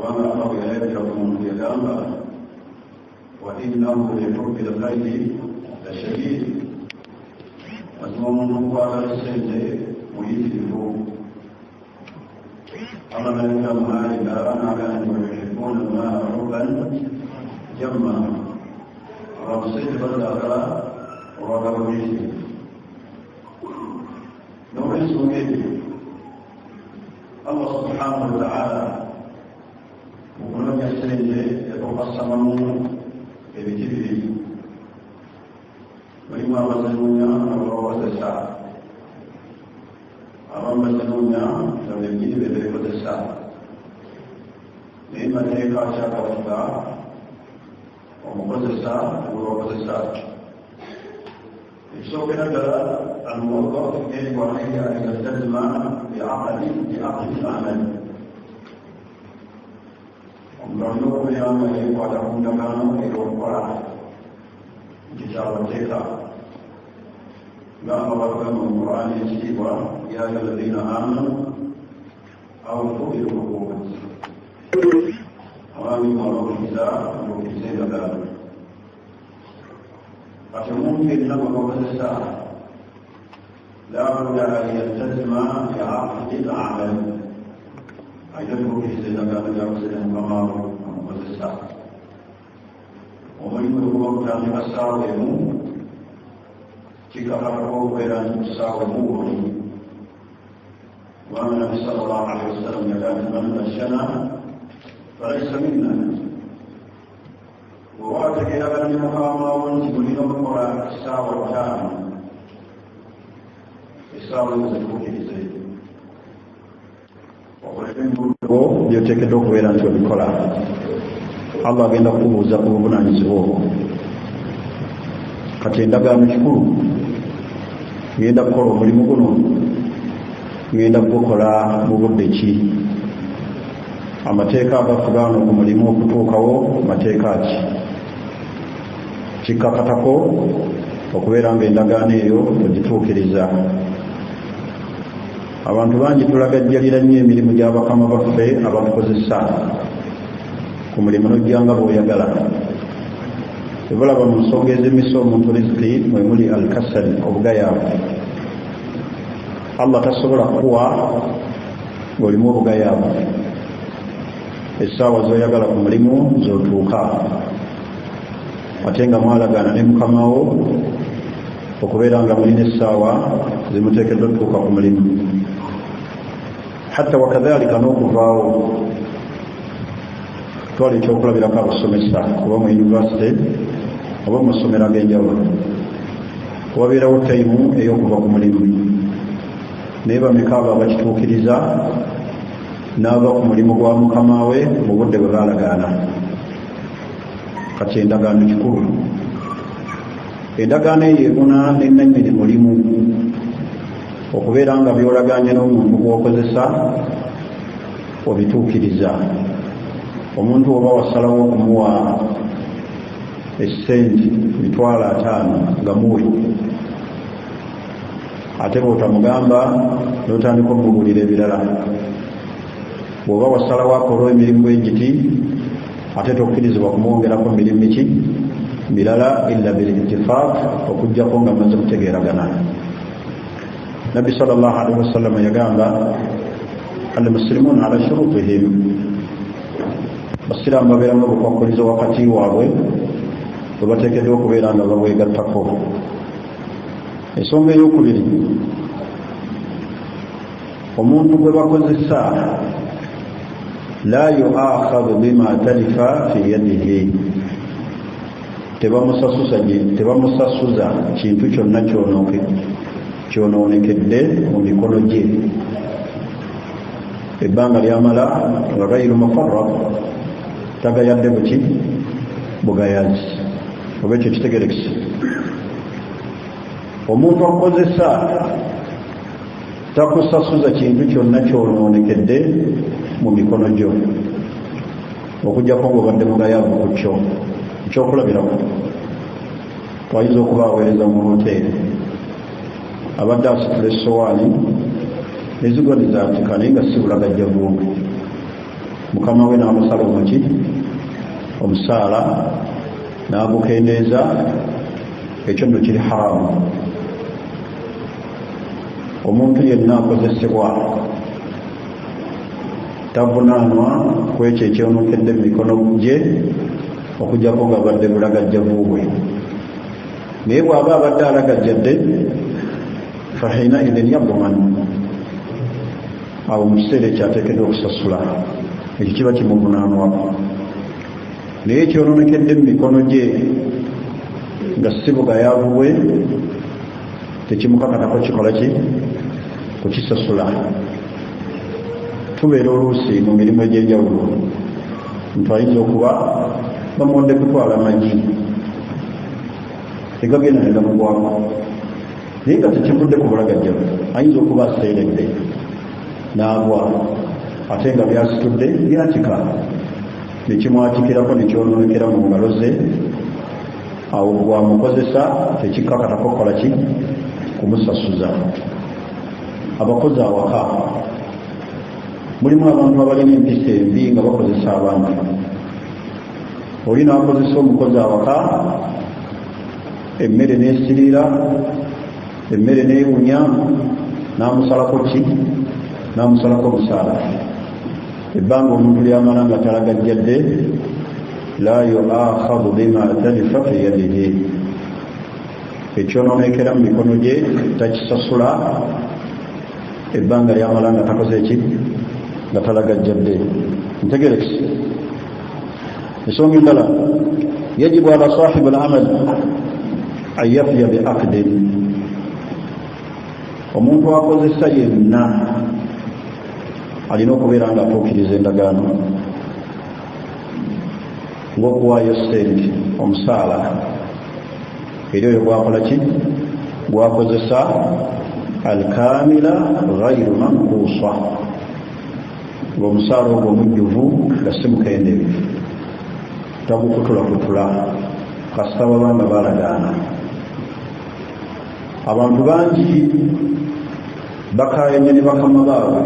وأنا أقول إليكم يداما وإنه لحب الخير لشديد أسمهم قال السيد ويجده أما من يسمى إذا أنا كانوا يحبون الماء حبا جما وصدق الأخلاق وغربيه نورس به الله سبحانه وتعالى وكل يسير يتقسمه بكبره وإما وزنونا أو وزسا أما وزنونا فبكي بذي وزسا لما تيقى شاك وزا ومقزسا ووزسا يسوق نجل الموظف يجب عليه أن يلتزم بعقل العمل ومرنوه بيامه وتكون كانوا يوقع جشارتك لا أمر من القرآن يجب يا أيها الذين آمنوا أوفوا بالعقود وآمنوا بالكتاب وبالكتاب ذلك فممكن له الساعة لا بد أن يلتزم بعقد العمل أيضا في سنة جاوزنا القمار والساعة ومن هو كان الساوم كفره بين الساوم وأن النبي صلى الله عليه وسلم كان من الشنا فليس منا وواتك إلى أن يقام ونسبني نبقى الساوة الثاني الساوة يزيكوك إزيك byoteekeddwa okubeera nti obikola allah agenda kubuuza ku buvunaanyizibwa obwo kati endagaano kikulu ngenda kukola omulimu guno ngenda kugukola mu budde ki amateeka agafugaano ku mulimu okutuukawo mateeka ki kikkakatako okubeera nga endagaano eyo ogituukiriza abantu bangi tulagajjalira nnyo emirimu gy'abakama baffe abatukozesa ku mulimu n'ojjanga bw'oyagala ebulaba mu nsonga ez'emisa omuntu riziki mwe muli alkasali obugayaavu allah tasobola kukuwa ng'olimu obugayaavu essaawa z'oyagala ku mulimu z'otuuka ate nga mwalagaana ne mukamawo okubeera nga mulina essaawa zimuteekeddwa okutuuka ku mulimu hatta wakadhalika n'okuvaawo twala ekyokulabirako abasomesa kuba mu yunivasite oba mu masomero ag'enjawulo wabeerawo tayimu ey'okuva ku mulimu naye bameka abo abakituukiriza n'ava ku mulimu gwa mukama we mu budde bwe baalagaana kati endagaano kikulu endagaano eyo ebuna n'ennanyini mulimu okubeera nga byolaganye n'omuntu gw'okozesa obituukiriza omuntu oba wasalawo okumuwa essenti $5,000 nga muwe ate bw'otamugamba n'otandika omubuulira ebirala bw'oba wasalawo akola emirimu bw'egiti ate tokkirizibwa kumwongerako mirimu ki birala illa bilittifaaq okuggyako nga maze kutegeeragana nabbi sallallahu alaihi wasallam yagamba almuslimuna ala shurutihim basiraamu babeeramu obukwakkulizo wakati waabwe bwe bateekeddwa okubeera nga babwegattako ensonga ey'okubiri omuntu gwe bakozesa la yuakhadhu bima talifa fi yadihi tebamusasuza kintu kyonna kyonoonekedde mu mikono gye ebbanga lyamala nga gayru mufarraq tagayadde buki bugayazi oba ekyo kitegerekisi omuntu akozesa takusasuza kintu kyonna kyonoonekedde mu mikono gyo okugjako ng'obadde mugayavu ku kyo ekyokulabirako wayinza okuba aweereza mu hoteeri abadde asitula essowaani nezigwa nezatika naye nga si bulagajja vumbi mukama we n'amusala omuki omusaala n'agukendeeza, ekyo nno kiri haramu. Omuntu yenna akozesebwa tavunaanwa ku ekyo ekyonokedde mu mikono gye okujjako nga badde bulagajjavu bwe. Naye bw'aba abadde alagajjadde fahina idhin yadman, awo mu kiseera ekyo ateekeddwa okusasula, ekyo kiba kimuvunaanwako. Naye ekyononekedde mu mikono gye nga si bugayaavu bwe tekimukakatako kikola ki kukisasula. Tubeera oluusi mu mirimu egy'enjawulo, nti ayinza okuba bamonde kutwala amagi tegagenda ne gamugwako, naye nga tekivudde ku bulagajjavu, ayinza okuba aseeredde n'agwa, ate nga byasitudde byakika nekimwatikirako nekyononekera mu ngalo ze. Awo bwamukozesa tekikakatako kukola ki kumusasuza. Abakozi awaka mulimu abantu abalina empisa embi nga bakozesa abantu. Oli n'akozesa omukozi awaka, emmere n'esirira, emmere n'ewunya, n'amusalako ki n'amusalako omusaala. Ebbanga omuntu lyamala nga talagajjadde, la yuakhadhu bima talifa fi yadihi, ekyonoonekera mu mikono gye takisasula ebbanga lyamala nga takoze ki nga talagajjadde. Ntegerekisi. Ensonga endala, yajibu ala sahibu al-amal an yafiya bi aqdin, omuntu akozesa yenna alina okubeera nga atuukiriza endagaano ng'okuwaayo ssente omusaala eri oyo gwakola ki gwakozesa alkamila ghairu mankuusa, ng'omusaala ogwo omujjuvu nga si mukendeevu, tagukutulakutula kasita babanga balagaana. Abantu bangi bakaayanye ne bakama baabwe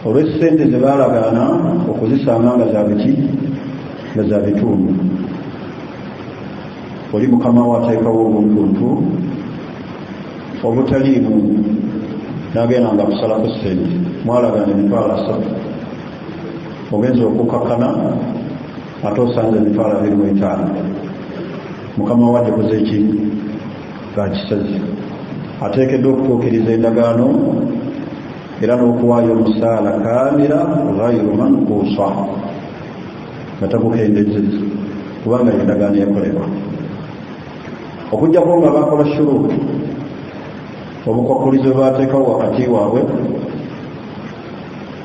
olw'essente ze balagaana okuzisanga nga za biki nga za bitundu. Oli mukama we ateekawo obuntuntu obutaliimu n'agenda nga kusalako ssente, mwalagaana emitwalo 3, ogenza okukakkana ate osanze emitwalo 25. Mukama we atekoze eki gakisazi, ateekeddwa okutuukiriza endagaano era n'okuwaayo omusaala kamira ghairu mankuusa, nga tagukendezeza kubanga endagaano yakolebwa. Okujjako nga bakola shuruutu, obukwakulizo baateekawo wakati waabwe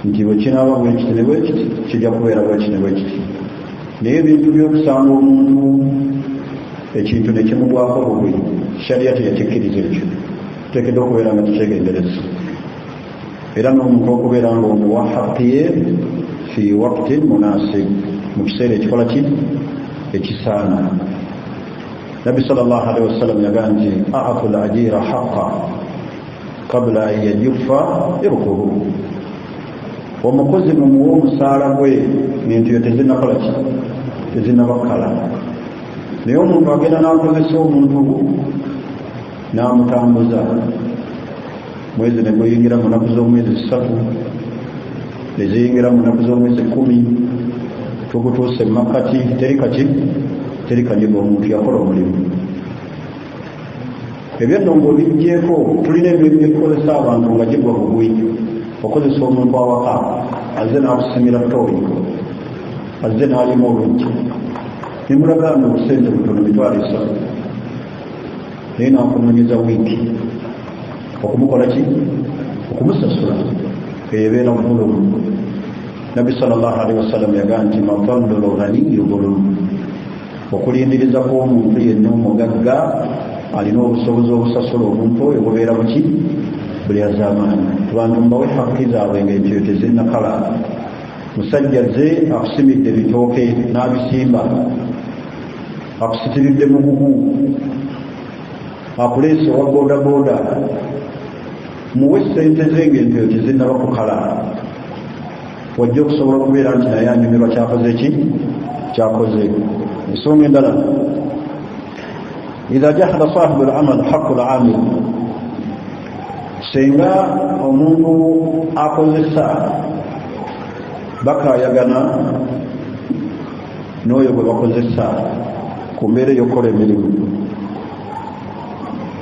nti bwe kinaaba bwekiti ne bwekiti kijja kubeera bwekiti ne bwekiti. Naye ebintu by'okusanga omuntu ekintu ne kimugwako bugwi, shariya teyakikkiriza ekyo, tuteekeddwa okubeera nga tukyegendereza. Era n'omuntu okubeera nga omuwa haqqiye fi waqtin munasib, mu kiseera ekikola ki ekisaana. Nabbi sallallahu alaihi wasallam yagamba nti a'tu al-ajira haqqa qabla an yajuffa irquhu, omukozi mumuwa omusaala gwe ng'entuyo tezinakola ki tezinabakala. Naye omuntu agenda n'akozesa omuntu n'amutambuza, mwezi ne guyingira mu nnaku z'omwezi 3, neziyingira mu nnaku z'omwezi 10, tugutuuse mumakati teri kanyiga, omuntu yakola omulimu. Ebyo nno ng'obijjeeko tulina emirimu gyetukozesa abantu nga gigwa bugwi. Okozesa omuntu awaka azze n'akusimira ttooyi, azze n'alima oluggi, nemulagaana obusente butono mitwalo 3, naye n'akunoonyeza wiiki okumukola ki okumusasula, ebeera bululu. Nabbi sallallahu alaihi wasallam yagamba nti mafallu ghaniyu bululu, okulindiriza kw'omuntu yenna omugagga alina obusobozi obusasula omuntu oyo bubeera buki buli azaamaanyi. Abantu mbawe haqqi zaabwe ng'entyo tezinnakala. Musajja ze akusimidde ebitooke n'abisimba, akusitiridde mugugu, akuleese wa boodabooda, muwe ssente ze ng'entyo tezinnaba kukala. wajja okusobola okubeera nti naye anyumirwa kyakoze ki kyakoze. Ensonga endala, idha jahada sahibu al-amal haqqu al-amil, senga omuntu akozesa bakayagana n'oyo gwe bakozesa ku mbeera ey'okukola emirimu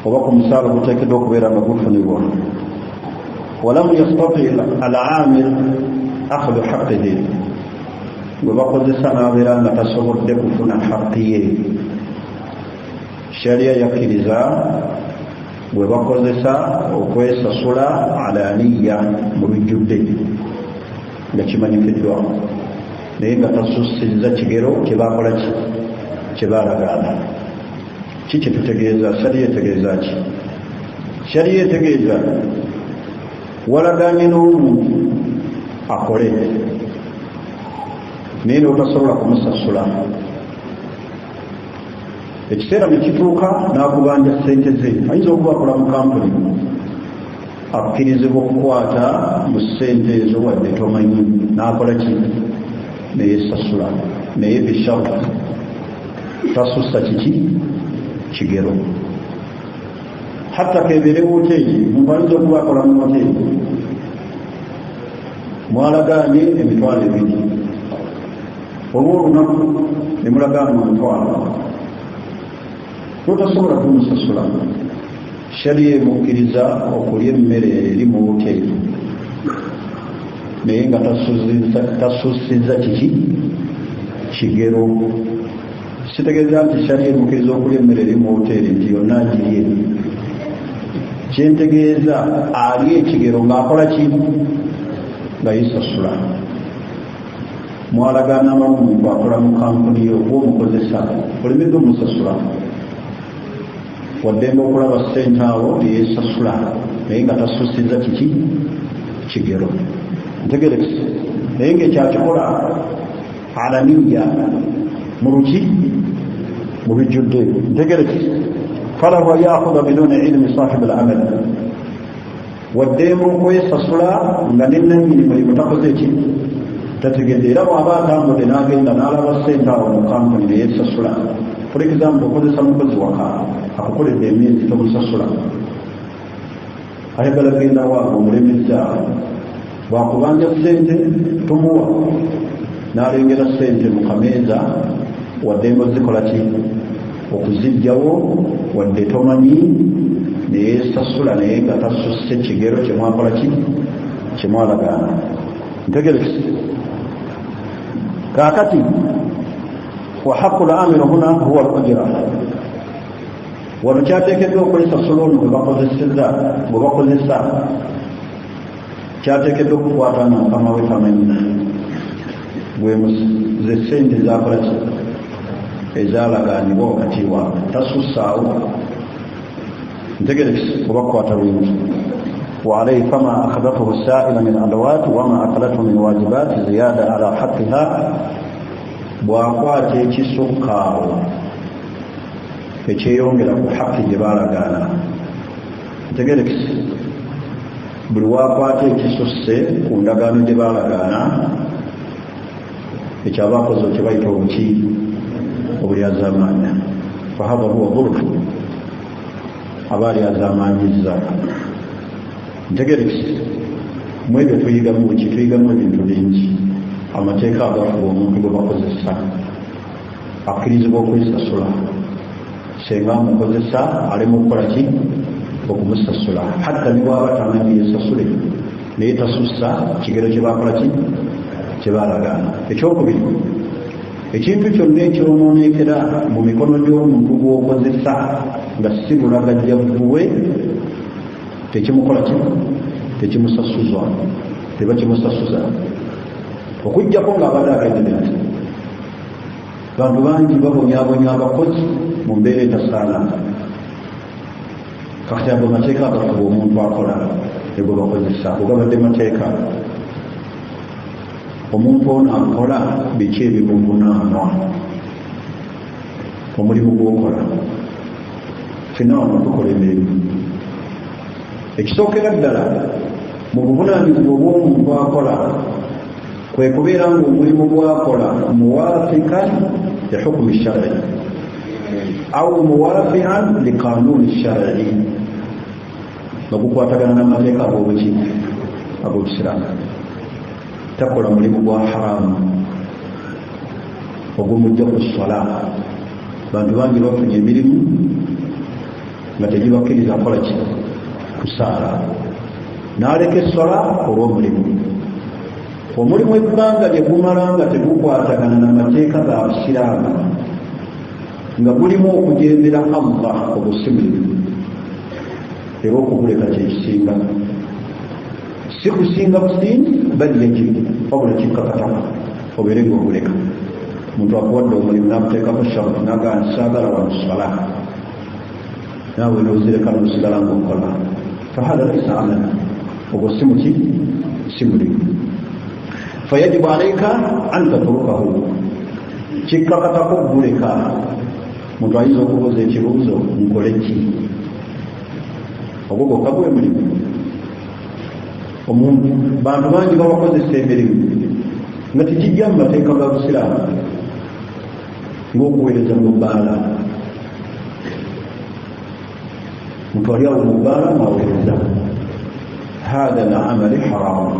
oba ku musaala guteekeddwa okubeera nga gufunibwa, walamu yastati al-amil akhudhu haqqihi, gwe bakozesa n'abeera nga tasobodde kufuna haqqi ye, sharia yakkiriza gwe bakozesa okwesasula alaniya mu lujjudde nga kimanyikiddwa, naye nga tasussizza kigero kyebakola ki kyebalagaana. Ki kyetutegeeza? Sharia etegeeza ki? Sharia etegeeza walagaanye n'omuntu akole naye n'otasobola kumusasula, ekiseera ne kituuka n'akubanja ssente ze, ayinza okuba akola mu kampuni, akkirizibwa okukwata mu ssente ezo wadde tomanyi, n'akola ki neyesasula, naye bisharu tasussa kiki kigero. Hatta kebeere woteeri, omuntu ayinza okuba akola mu woteeri, mwalagaanye emitwalo ebiri, oba olunaku ne mulagaana omutwalo, totasobola kumusasula. Sharia emukkiriza okulya emmere eri mu woteeri naye nga tasussizza kiki kigero. Sitegeeza nti sharia emukkiriza okulya emmere eri mu woteeri nti yonna agirye, kyentegeeza ali ekigero ng'akola ki nga yesasula. Mwalagaana n'omuntu akola mu kampuni yo oba omukozesa, olemedde omusasula, waddembe okulaba ssente awo yesasula naye nga tasussizza kiki kigero. Ntegerekese naye ng'ekyakikola alaniya mu luki mu bijjudde. Ntegerekese falahu yakhudha biduni ilmi sahibi al-amal, waddembe okwesasula nga n'ennanyini mulimu takoze eki tategedde, era bw'aba atambudde n'agenda n'alaba ssente awo mu kampuni neyesasula. For example, okozesa mukozi waka akukoledde emyezi tomusasula, ayagala genda waako omulemeza, bwakubanja ssente tumuwa, n'alengera ssente mu kameeza, waddembe ozikola ki okuzijjawo, wadde tomanyi neyesasula naye nga tasusse kigero kyemwakola ki kyemwalagaana. Ntegerekese kaakati wa haqqu al-amil huna huwa al-ujra, wano kyateekeddwa okwesasula ono gwe bakozesa kyateekeddwa okukwata na mukama we tamanyi, gwe ze ssente zakola ki ezalagaanibwa wakati waabwe, tasussaawo. Ntegerekese oba kukwata lwingi. وعليه فما أخذته السائل من أدوات وما أكلته من واجبات زيادة على حقها, bw'akwata ekisukkaawo ekyeyongera ku haqqi gye baalagaana. Ntegerekese buli waakwata ekisusse ku ndagaano gye baalagaana, ekyabaakoze kye bayita obuki obulyazaamaanya, fahadha huwa dhulmu, aba alyazaamaanyizza. Ntegerekese mu ebyo tuyigamu ki? Tuyigamu ebintu bingi. Amateeka agafuba omuntu gwe bakozesa, akkirizibwa okwesasula, senga amukozesa alema okukola ki okumusasula, hatta ne bwaba tamanyi yesasule naye tasussa kigero kye bakola ki kye baalagaana. Ekyokubiri, ekintu kyonna ekyonoonekera mu mikono gy'omuntu gw'okozesa nga si bulagajjavuwe tekimukola ki tekimusasuzwa, teba kimusasuza, okujjako ng'abadde agendere nti bantu bangi babonyaabonya abakozi mu mbeera etasaana. Kakati ago mateeka agafuba omuntu akola ego bakozesa, ogabadde mateeka omuntu ono akola biki ebimuvunaanwa omulimu gw'okola. Fena wano tukola emirimu, ekisookera ddala mu buvunaanyizibwa obw'omuntu akola kwe kubeera ng'omulimu gwakola muwaafiqan li hukmi shar'i aw muwaafiqan li qanuni shar'i nga gukwatagana n'amateeka ag'obusiraamu. takola mulimu gwa haramu ogumujja ku sola. bantu bangi bafunye emirimu nga tegibakkiriza kukola ki kusaala n'aleka essola olw'omulimu. omulimu ebbanga lye gumala nga tegukwatagana n'amateeka ga busiraamu nga gulimu okujembera Allah obusimulimu era okuguleka kyekisinga si kusinga busingi bali yajibu wabula kikkakataka obeere ng'oguleka. omuntu akuwadde omulimu n'akuteekako sharuti n'agaa nsaagala wamusola naawe n'ozireka n'osigala ng'okola fahada laisa amala ogwo simuki simulimu. fayajibu alaika an tatrukahu kikkakatako oguleka. omuntu ayinza okubuuza ekibuuzo nkole ki? ogwo gwokka gwe mulimu. omuntu bantu bangi babakozesa emirimu nga tekijja mu mateeka ga busiraamu ng'okuweereza mu bbaala. omuntu ali awo mu bbaala mwaweereza hada la amali haramu.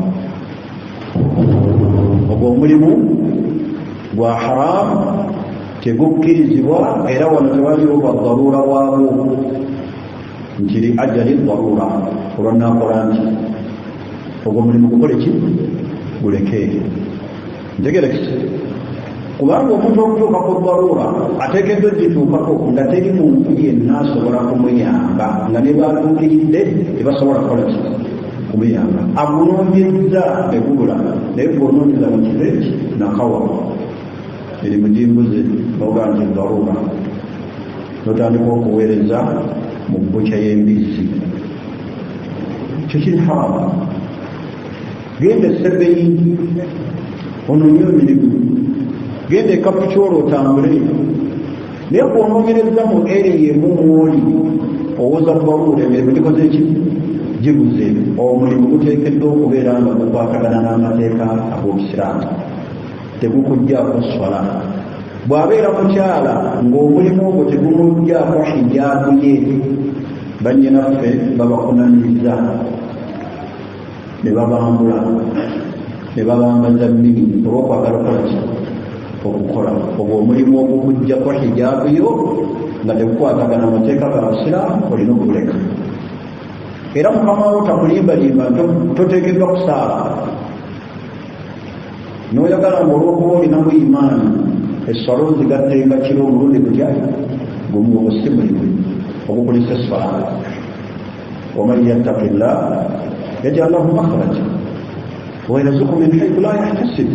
ogwo omulimu gwa haramu tegukkirizibwa era wano tewaliwo badaruura bwabwo nti li ajali daruura olwanakola nti ogwo mulimu gukole ki guleke. ntegerekise kubanga omuntu okutuuka ku daruura ateekeddwa egituukako nga teri muntu yenna asobola kumuyamba nga ne batuukiridde tebasobola kukola ki kumuyamba. amunoonyezza egubula naye bwonoonyeza mu kireeki nakawa eri mujimbuze noga nti daruura notandika okuweereza mu bbukya y'embizzi. kyo kiri haramu. genda essebeyi onoonye emirimu, genda ekapikyolo otambule. naye bwonoonyereza mu eri yemu mwoli owoza daruura emirimu gikoze ki gibuze. omulimu guteekeddwa okubeera nga gukwatagana n'amateeka ag'obusiraamu tegukujjaako sola. bw'abeera mukyala ng'omulimu ogwo tegumujjaako hijaabu ye bannyinaffe babakunaniza ne babambula ne babambaza nnimi olw'okwagala okukola ki okukola. ogwo omulimu ogukujjako hijaabu yo nga tegukwatagana amateeka ga busiraamu olina okuguleka. era mukama wo takulimbalimba toteekeddwa kusaala n'oyagala ng'olwokuba olinamu imaani esswala ozigattenga kiro omulundi gutya gumu. obusimulimu obukulisa esswala. waman yattaqi llah yaj'al lahu makhraja wa yarzuqhu min haythu la yahtasib.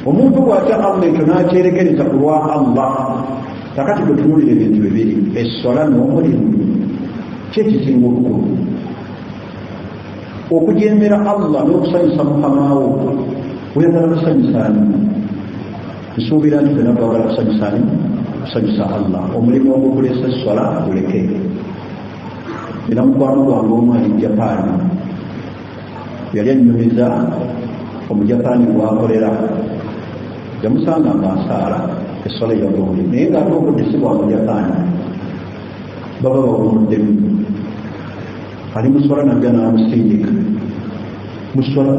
omuntu bw'atya Allah ekyo n'akyerekereza ku lwa Allah. kakati gwe tunuulira ebintu bibiri, esswala n'omulimu. ki ekisinga obukulu? okujembera Allah n'okusanyusa mukama wo. oyagala kusanyusaani? nsuubira nti fena twagala kusanyusaani? kusanyusa Allah. omulimu ogukulesa esswala guleke. era mukwano gwange omu ali Japaani yali annyumiza omujapaani gwakolera. yamusanga nga asaala esswala yaguuli naye ng'ate obudisibwa mujapaani baba bawumuddemu. ali muswala najja n'amusindika muswala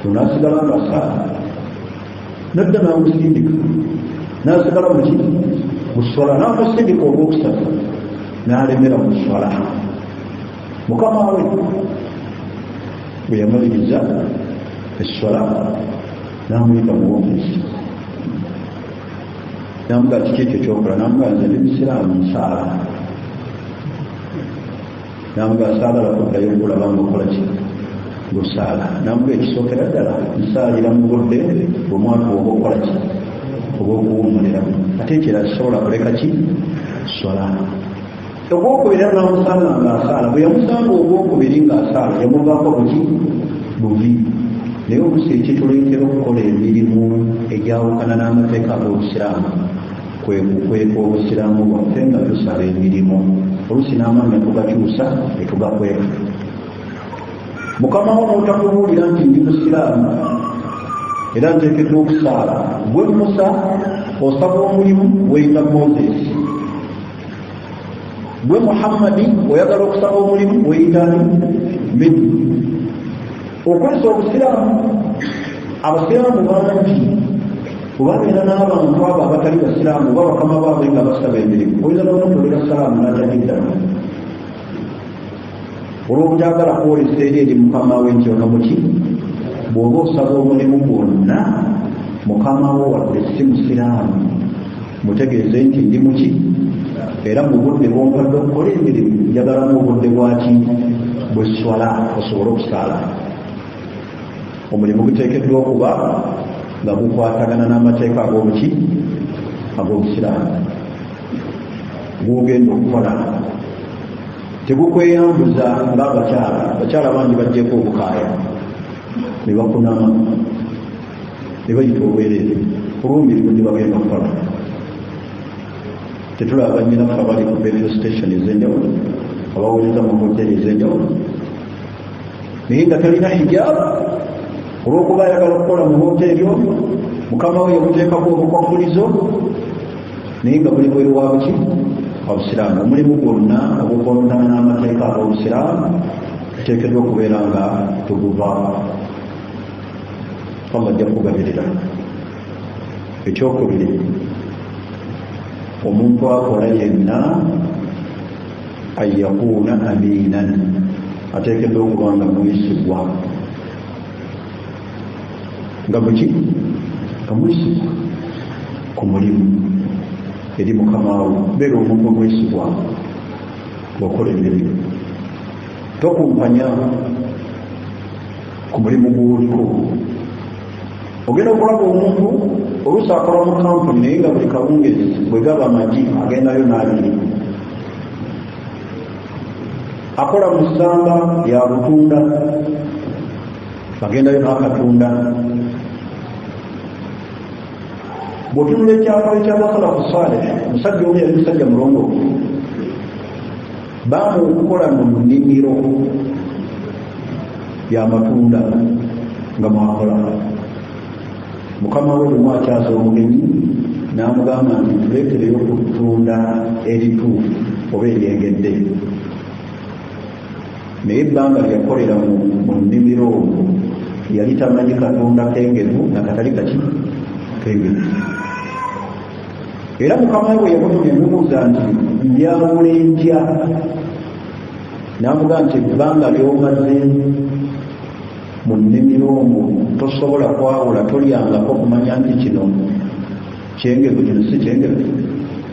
tunasigala ngasaala nadda n'amusindika n'asigala muki muswala n'amusindika olwokusatu n'alemera muswala. mukama we bwe yamaliriza esswala n'amuyita mu woofiisi n'amugaa kiki ekyo kyokola? n'amugaa nze ndi musiraamu nsaala. n'amugaa saagala kuddayo okulaba ngaokola ki gusaala. n'amugaa ekisookera ddala nsaalira mu budde bwemwaka oba okukola ki oba okuwummuliramu ate ekira kisobola kuleka ki swala. ogwokubiri n'amusanga ng'asaala. bwe yamusanga ogwokubiri ng'asaala yamuvaako buki bubi. naye oluusi ekituleetera okukola emirimu egyawukana n'amateeka ag'obusiraamu kwe kukweka obusiraamu bwaffe nga tusala emirimu. oluusi n'amaanyi tugakyusa ne tugakweka. mukama wo n'otakubuulira nti ndi musiraamu era nteekeddwa okusaala. Gwe Musa osaba omulimu weyita Moses, gwe Muhammadi oyagala okusaba omulimu weyita Medi. Okwesa obusiraamu, abasiraamu bangi kubabeera n'abantu abo abatali basiraamu oba bakama baabwe nga basaba emirimu, oyinza n'omutolera salaamu n'atagiddamu olw'obutyagala kwolesa eri mukama we nti ono muki. Bw'oba osaba omulimu gwonna mukama wo wadde si musiraamu, mutegeeze nti ndi muki, era mu budde bwompadde okukola emirimu njagalamu obudde bwaki bwe swala osobole okusaala. Omulimu guteekeddwa okuba nga gukwatagana n'amateeka ag'omuki ag'obusiraamu gwogenda okukola. Tegukweyambuza ng'abakyala bangi bajjeko obukaaya ne bakunama ne bayita obwereere olw'omirimu gye bagenda okukola. Tetulaba bannyinaffe abali ku petrol station ez'enjawulo, abaweereza mu hoteri ez'enjawulo, naye nga talina hijaabu olw'okuba ayagala okukola mu hoteri omwo, mukama we yamuteekako obukwakulizo naye nga buli bweru wa buki obusiraamu. Omulimu gwonna ogukontana n'amateeka ag'obusiraamu tuteekeddwa okubeera nga tuguvaako. Allah ajja kugabirira. Ekyokubiri, omuntu akola yenna an yakuuna aminan, ateekeddwa okuba nga mwesigwa. Nga muki? Nga mwesigwa ku mulimu eri mukama we. Beera omuntu omwesigwa bw'okola emirimu, tokumpanya ku mulimu gw'oliko. Ogenda okulaba omuntu oluusi akola mu kampuni naye nga buli kawungezi bwe gaba amagi agendayo n'abiri, akola mu ssamba lya butunda agendayo n'akatunda. Bw'otunula ekyapa ekyabasala ku Saleh, omusajja omu yali musajja mulongoofu, baamu okukola mu nnimiro y'amatunda nga mwakola. Mukama we bwe mwakyaza omugenyi n'amugamba nti tuleetereyo okutunda erituufu oba eryengedde. Naye ebbanga lyakolera mu nnimiro omwo yali tamanyi katunda kengevu nakatali kaki kengevu. Era mukama we yamutumya emubuuza nti njawula entya, n'amugamba nti ebbanga ly'omaze mu nnimiro omwo tosobola kwawula, tolyangako kumanya nti kino kyengevu kino si kyengevu.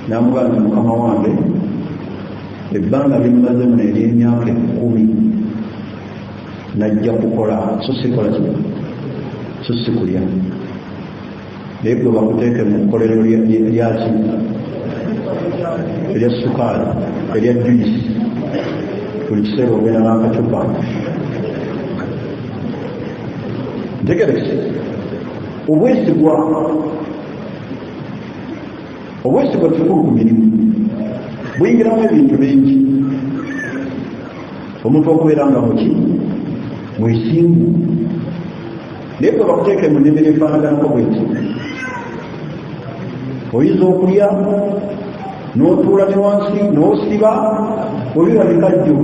N'amugamba nti mukama wange ebbanga limumaze muno ery'emyaka 10 najja kukola so sikola kino so sikulya. Naye gwe bakuteeke mu kkolero lyaki erya sukaali erya juisi, buli kiseera obeera n'akacupa. Ntegerese obwesigwa kikulu ku mirimu, buyingiramu ebintu bingi. Omuntu okubeera nga muki mwesimbu. Naye gwe bakuteeke mu nnimiro efaanaganako bweti, oyinza okulya n'otuula ne wansi n'osiba obiba bikajjo.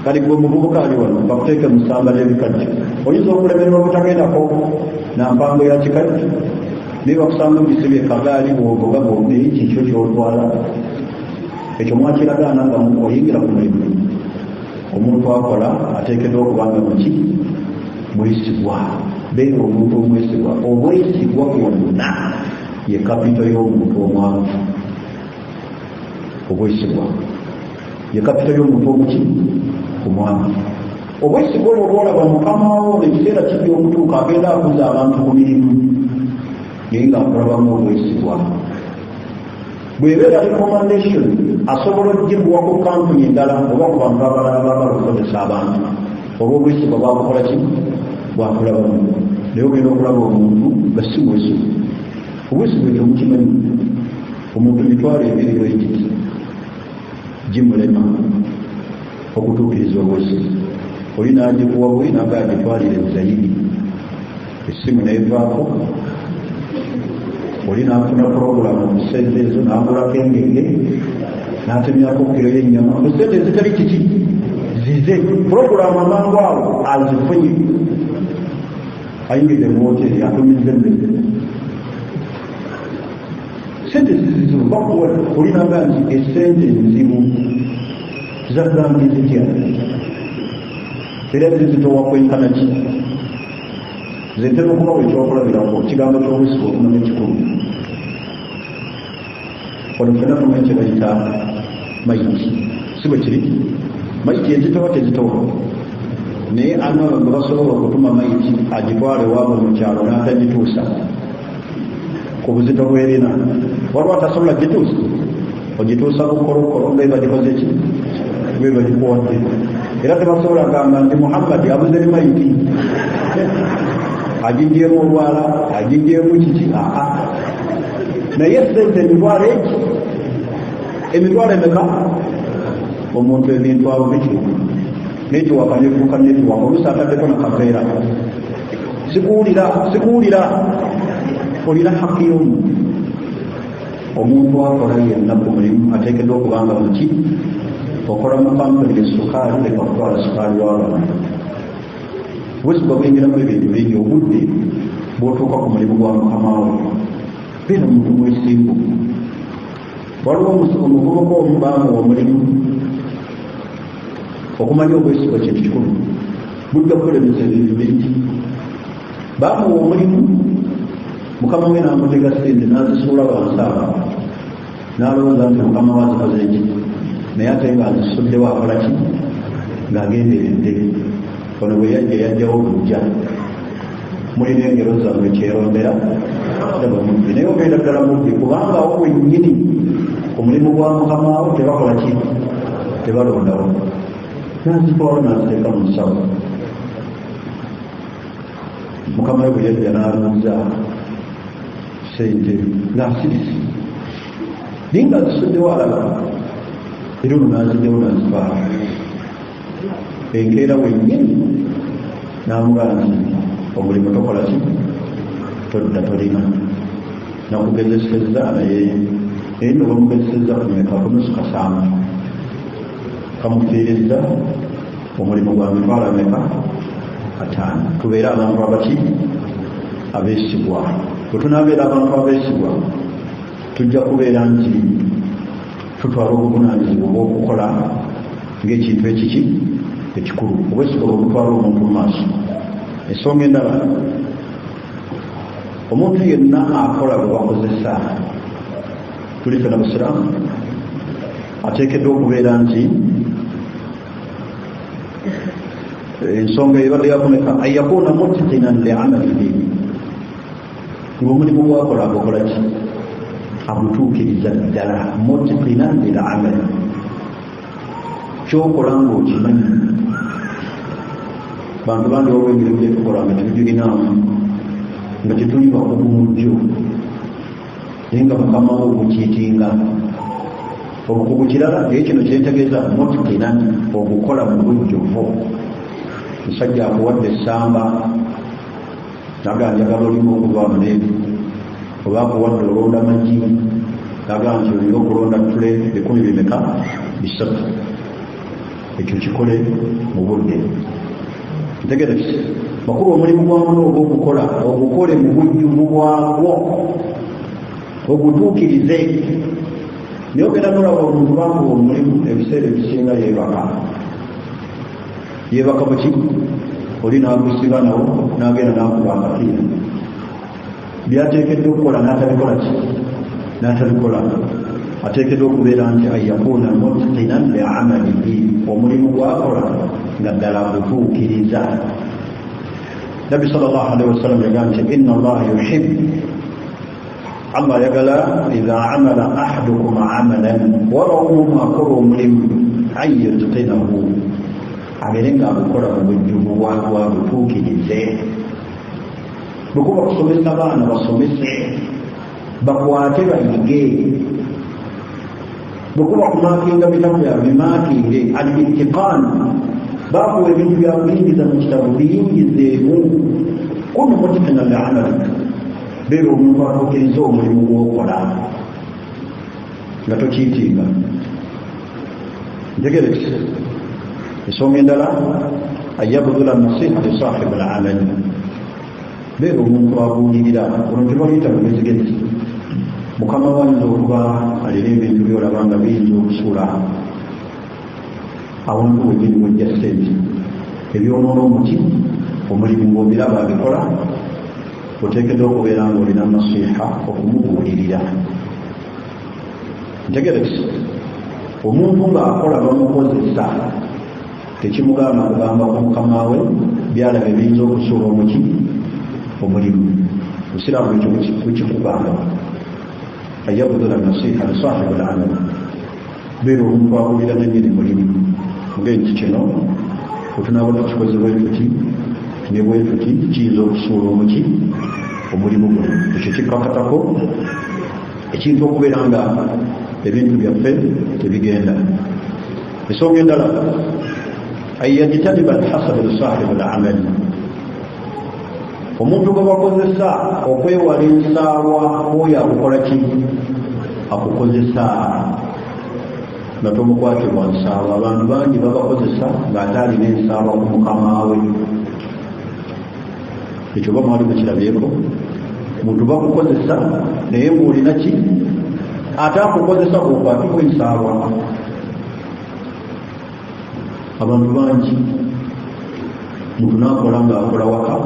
Kale gwe muvubuka ali wano bakuteeke mu ssamba ly'ebikajjo, oyinza okulemererwa obutagendako na mpango ya kikajjo, naye bakusanga bisibye kagaali bwovuga bwomnaye kikyo kyotwala. Ekyo mwakiragaana nga oyingira ku mulimu. Omuntu akola ateekeddwa okuba nga muki mwesigwa. Beera omuntu omwesigwa. Obwesigwa bwonna ye kapito y'omuntu omwanvu. Obwesigwa ye kapito y'omuntu omuki omwanvu. Obwesigwa olwo olwolaba mukama wo ekiseera kijja okutuuka agenda akuza abantu ku mirimu naye nga akulabamu obwesigwa. Bw'ebeera recommendation asobola okugibwa ku kampuni endala oba ku bantu abalala baagala okukozesa abantu, olw'obwesigwa bwakukola ki bwakulabamu. Naye ogenda okulaba omuntu nga si bwesigwa. Obwesigwa ekyo mukimanyi, omuntu emitwalo ebiri bwegiti gimulema okutuukiriza obwesigwa. Oli n'agikuwa bwe naga agitwalire zaidi essimu nevaako oli nafuna puroguramu ku sente ezo nagulako engege natemyako kiro y'ennyama ku sente ezitali kiki zize puroguramu amangu awo azifunye ayingidde mu woteri atumize emmere sente zizibu bakuwa olinanga nti esente nzibu zagambye zitya era zizitowa kwenkana ki zentera okubawo ekyokulabirako kigambo ky'obwesiga okumanya ekikulu ono fena tumanyi kye bayita mayiti si bwe kiri mayiti ezitowa tezitowa naye anaba nga basobola okutuma mayiti agitwale waabo mu kyalo n'atagituusa ku buzito bwerina waliwo atasobola gituusa ogituusa bukolokolo nga bagikoze ki be bagikuwadde era tebasobola gamba nti muhammadi abuze ne mayiti agigyemu olwala agigyemu kiki naye sente emitwalo eki emitwalo emeka omuntu ebintu abo bikiruka netiwaka nefuuka netiwaka olusi ataddeko nakaveera sikuwulira olina haki y'omu omuntu akola yenna ku mulimu ateekeddwa okubanga muki okola mu kampuni esukaali leka kutwala sukaali w'abantu bwesiba bwengeramu ebintu bingi obudde bwotuuka ku mulimu gwa mukamawe beera omuntu mwesimbu waliwo omuvubuka omubanga omulimu okumanya obwesiba kintu kikulu bujja kukolemesa ebintu bingi bamuwa omulimu mukama we n'amutega sente n'azisuula wansi aba n'alowooza nti mukama we azikoze eki naye ate nga azisuddewo akola ki ng'agenderedde ono bwe yajja yajjawo olujja mulina engero zammwe kyerondera daba mubbi naye obeera ddala mubbi kubanga awo wennyini omulimu gwa mukamawo tebakola ki tebalondawo nazitwala naziteeka mu nsawo mukama we bwe yajja n'aluuza sente ng'asirisi naye nga zisuddewo alaba era ono nazijjawo nazivaawo enkeera wennyini n'amugamba nti omulimu tokola ki todda tolina nakugezesezza naye nno bamugezesezza kumeka kunusu kasamba kamufiirizza omulimu gwa mitwalo ameka 5 tubeere abantu abaki abeesigwa bwe tunaabeera abantu abeesigwa tujja kubeera nti tutwala obuvunaanyizibwa obw'okukola ng'ekintu ekiki ekikulu obwesiga obutwala omuntu mu maaso ensonga endala omuntu yenna akola bwe bakozesa tuli fena busiraamu ateekeddwa okubeera nti ensonga ebadde yakomeka ayakuuna mutiqinan li amalihi ng'omulimu gwakola agukola ki agutuukiriza ddala mutiqinan lil amali kyokola ng'okimanyi bantu bangi obwengeri byetukola nga nebitulinamu nga tetuli bakugu mujjo naye nga mukamawo ogukiitinga obukugu kirala naye kino kyentegeeza mutiqinan ogukola mu bujjuvu musajja akuwadde essamba nagaa njagala olimu okuvaamu nebi oba akuwadde olonda magi nagaa nti olina okulonda tule 13 ekyo kikole mu budde ntegereki bakuba omulimu gwamuno ogw'okukola ogukole mu bujjuvu bwagwo ogutuukirize naye ogenda nolaba omuntu bakuba omulimu ebiseera ebisinga yeebaka muki oli n'agusiba nawo n'agenda n'akuba akapiira byateekeddwa okukola n'atabikola ki n'atabikola ateekeddwa okubeera nti ayakuuna mutiqinan li amalihi omulimu gwakola nga ddala agutuukiriza nabbi sallallahu alaihi wasallam yagamba nti inna allaha yuhibbu allah yagala idha amala ahadukum amalan waba omumu akola omulimu an yutqinahu abeere nga agukola mu bujjuvu bwagwo agutuukirize bwekuba kusomesa baana basomese bakwate bayige bwekuba kumakinga bitabu byabwe bimakinge al-ittiqan bakuwa ebintu byakuyingiza mu kitabu biyingizeemu كن متقنا لعملك beera omuntu atuukiriza omulimu gw'okola nga tokiyitiinga ntegerekise ensonga endala ayabudula nasiha li sahibi al-amali beera omuntu abuulirira ono tebaliyita mugezigezi mukama wanza okuba alina ebintu byolaba nga biyinza okusula awantu wegiri wejja ssente ebyonoona omuti omulimu ng'obiraba abikola oteekedde okubeera ng'olina nasiha okumubuulirira ntegerekise omuntu ng'akola bamukozesa tekimugamba kugamba ku mukama we byalaba ebiyinza okusuula omuki omulimu busiraamu ekyo bukikugamba ayabudula nasiha li sahibi al-amal beera omuntu abuulira nennyini mulimu ng'enki kino otunaaba tukikoze bwetuti ne bwetuti kiyinza okusuula omuki omulimu guno ekyo kikkakatako ekintu okubeera nga ebintu byaffe tebigenda ensonga endala an yajtaniba alhasada li sahibi al-amali omuntu gwe bakozesa okwewala ensaalwa oyo akukola ki akukozesa nga tomukwatibwa nsaalwa abantu bangi babakozesa ng'ate alina ensaalwa ku mukama we ekyo ba mwali mukirabyeko muntu bakukozesa naye ng'olina ki ate akukozesa bw'okwatibwa ensaalwa abantu bangi muntu n'akola ng'akola waka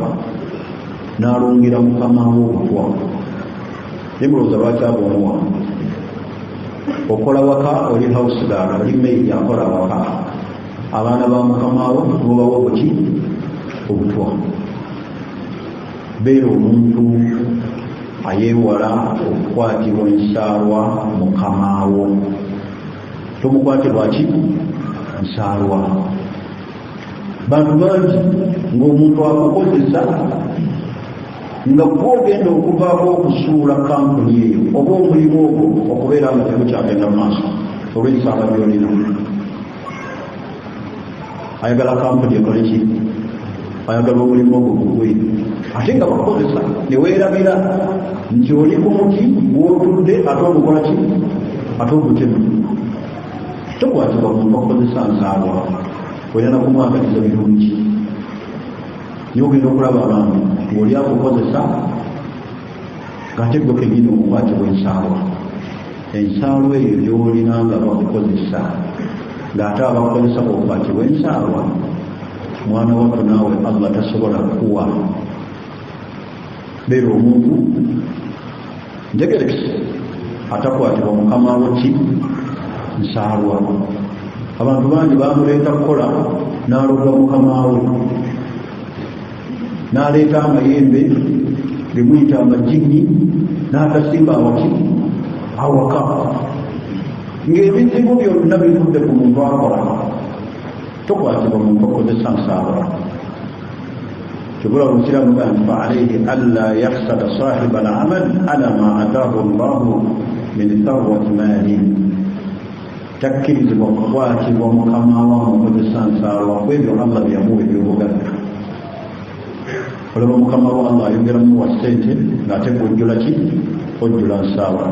n'alungira mukama we obutwa nemulowooza lwaki aba omuwa okola waka oli house girl oli maid akola waka abaana ba mukama we bobawa obuki obutwa beera omuntu ayeewala okukwatibwa ensaalwa mukama wo tomukwatirwa ki nsaalwa bantu bangi ng'omuntu akukozesa nga gwogenda okuvaako okusuula kampuni eyo oba omulimu ogwo okubeera nga tegukyagenda mu maaso olw'ensaalwa byolina ayagala kampuni ekole ki ayagala omulimu ogwo gugwe ate nga bakozesa neweerabira nti oli ku muti gw'otudde ate ogukola ki ate ogutema tokwatibwa muntu akozesa nsaalwa olina kumwagaliza birungi niwe ogenda okulaba abantu ng'oli akukozesa ng'ate gwe kenyini okukwatibwa ensaalwa ensaalwa eyo gy'olina nga bakukozesa ng'ate abakukozesa bw'okukwatibwa ensaalwa mwana wattu naawe allah tasobola kuwa beera omuntu ntegerekise atakwatibwa mukama we ki nsaalwa abantu bangi bamuleeta kukola n'aloga mukama we n'aleeta amayembe gemuyita amajinyi n'agasimba awaki awaka ng'ebizibu byonna bitudde ku muntu akola tokwatibwa muntu akozesa nsaalwa kibula omusiraamu ga nti faalaihi anla yahsada sahiba al-amal ala ma ataahu llahu min tharwati maali takkirizibwa kukwatibwa mukama wamukozesa nsaalwa kwebyo allah byamuwa ebyobugagga olaba mukama wa allah ayongeramu wa ssente ng'ate kujjula ki ojjula nsaalwa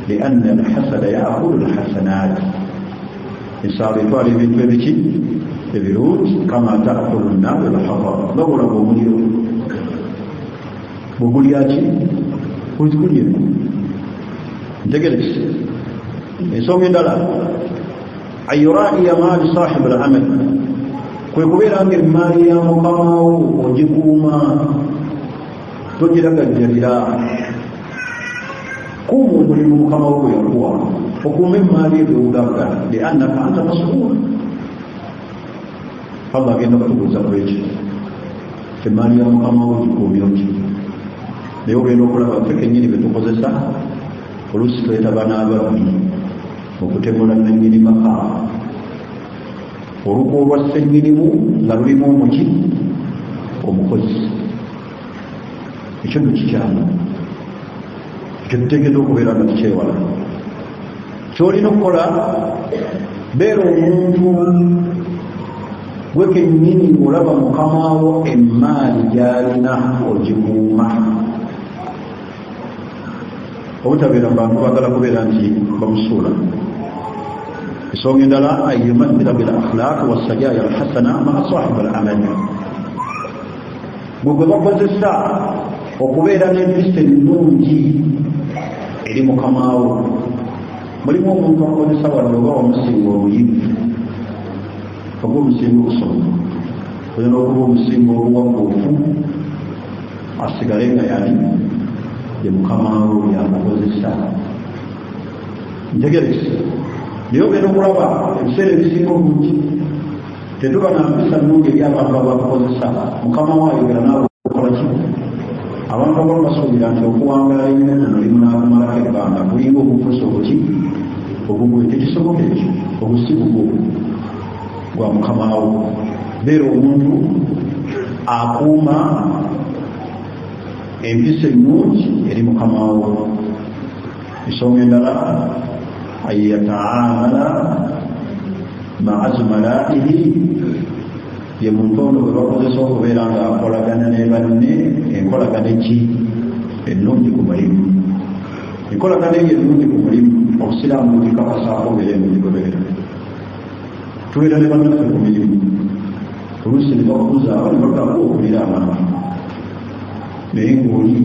lianna alhasada yaakulu alhasanat ensaalwa etwala ebintu ebiki ebirungi kama taakulu naaru alhatar babulaga omuliro bwegulyaki ozikulyemu ntegerekise ensonga endala an yuraiya maali sahibi al-amal kwe kubeera nga emaali ya mukamawo ogikuuma togiragajjalira kuuma omulimu mukamawo gwe yakuwa okuuma emaali ebyobugagga liannaka anta masuula allah agenda kutubuuza ku ekyo emaali ya mukamawo gikuumiro ki naye ogenda okulaba ffe kennyini betukozesa oluusi twetaba n'ababbi okutemula nannyini maka oluko olwa ssennyinimu nga lulimu omuki omukozi ekyo tukikyamu ekyo tuteekedde okubeera nga tukyewala kyolina okukola beera omuntu gwe kennyini olaba mukamawo emaali gyalina ogikuuma obutabeera mu bantu baagala kubeera nti bamusuula. Ensonga endala an yumathila bil akhlaq wassajaya alhasana maa sahibi alamali, gwe bakozesa okubeera n'empisa ennungi eri mukamaawo. Mulimu omuntu akozesa wadde oba wamusinga obuyivu oba omusinga okusoma, olina okuba omusinga obuwakuufu, asigale nga yali ye mukamaawo yakukozesa. Ntegerese naye ogenda okulaba ebiseera ebisinga obungi tetuba na mpisa nnungi eri abantu abakukozesa. Mukama ayogera naawe okola ki? Abantu abamu basuubira nti okuwangala ennyo limunaakumalako ebbanga kulinga okufuusa obuki obugwe. Tekisoboka ekyo, obusibugo gwa mukamaawo. Beera omuntu akuuma empisa ennungi eri mukamaawo. Ensonga endala an yataamala maa zumalaihi, ye muntu ono bwe bakozesa okubeera nga akolagana ne banne enkolagana eki ennungi ku mulimu. Enkolagana eyo ennungi ku mulimu obusiraamu bukikakasaako obeere mugigoberera. Tubeera ne bannaffe ku mirimu, oluusi ne bakubuza aba ne bagamba okulira abantu, naye ng'oli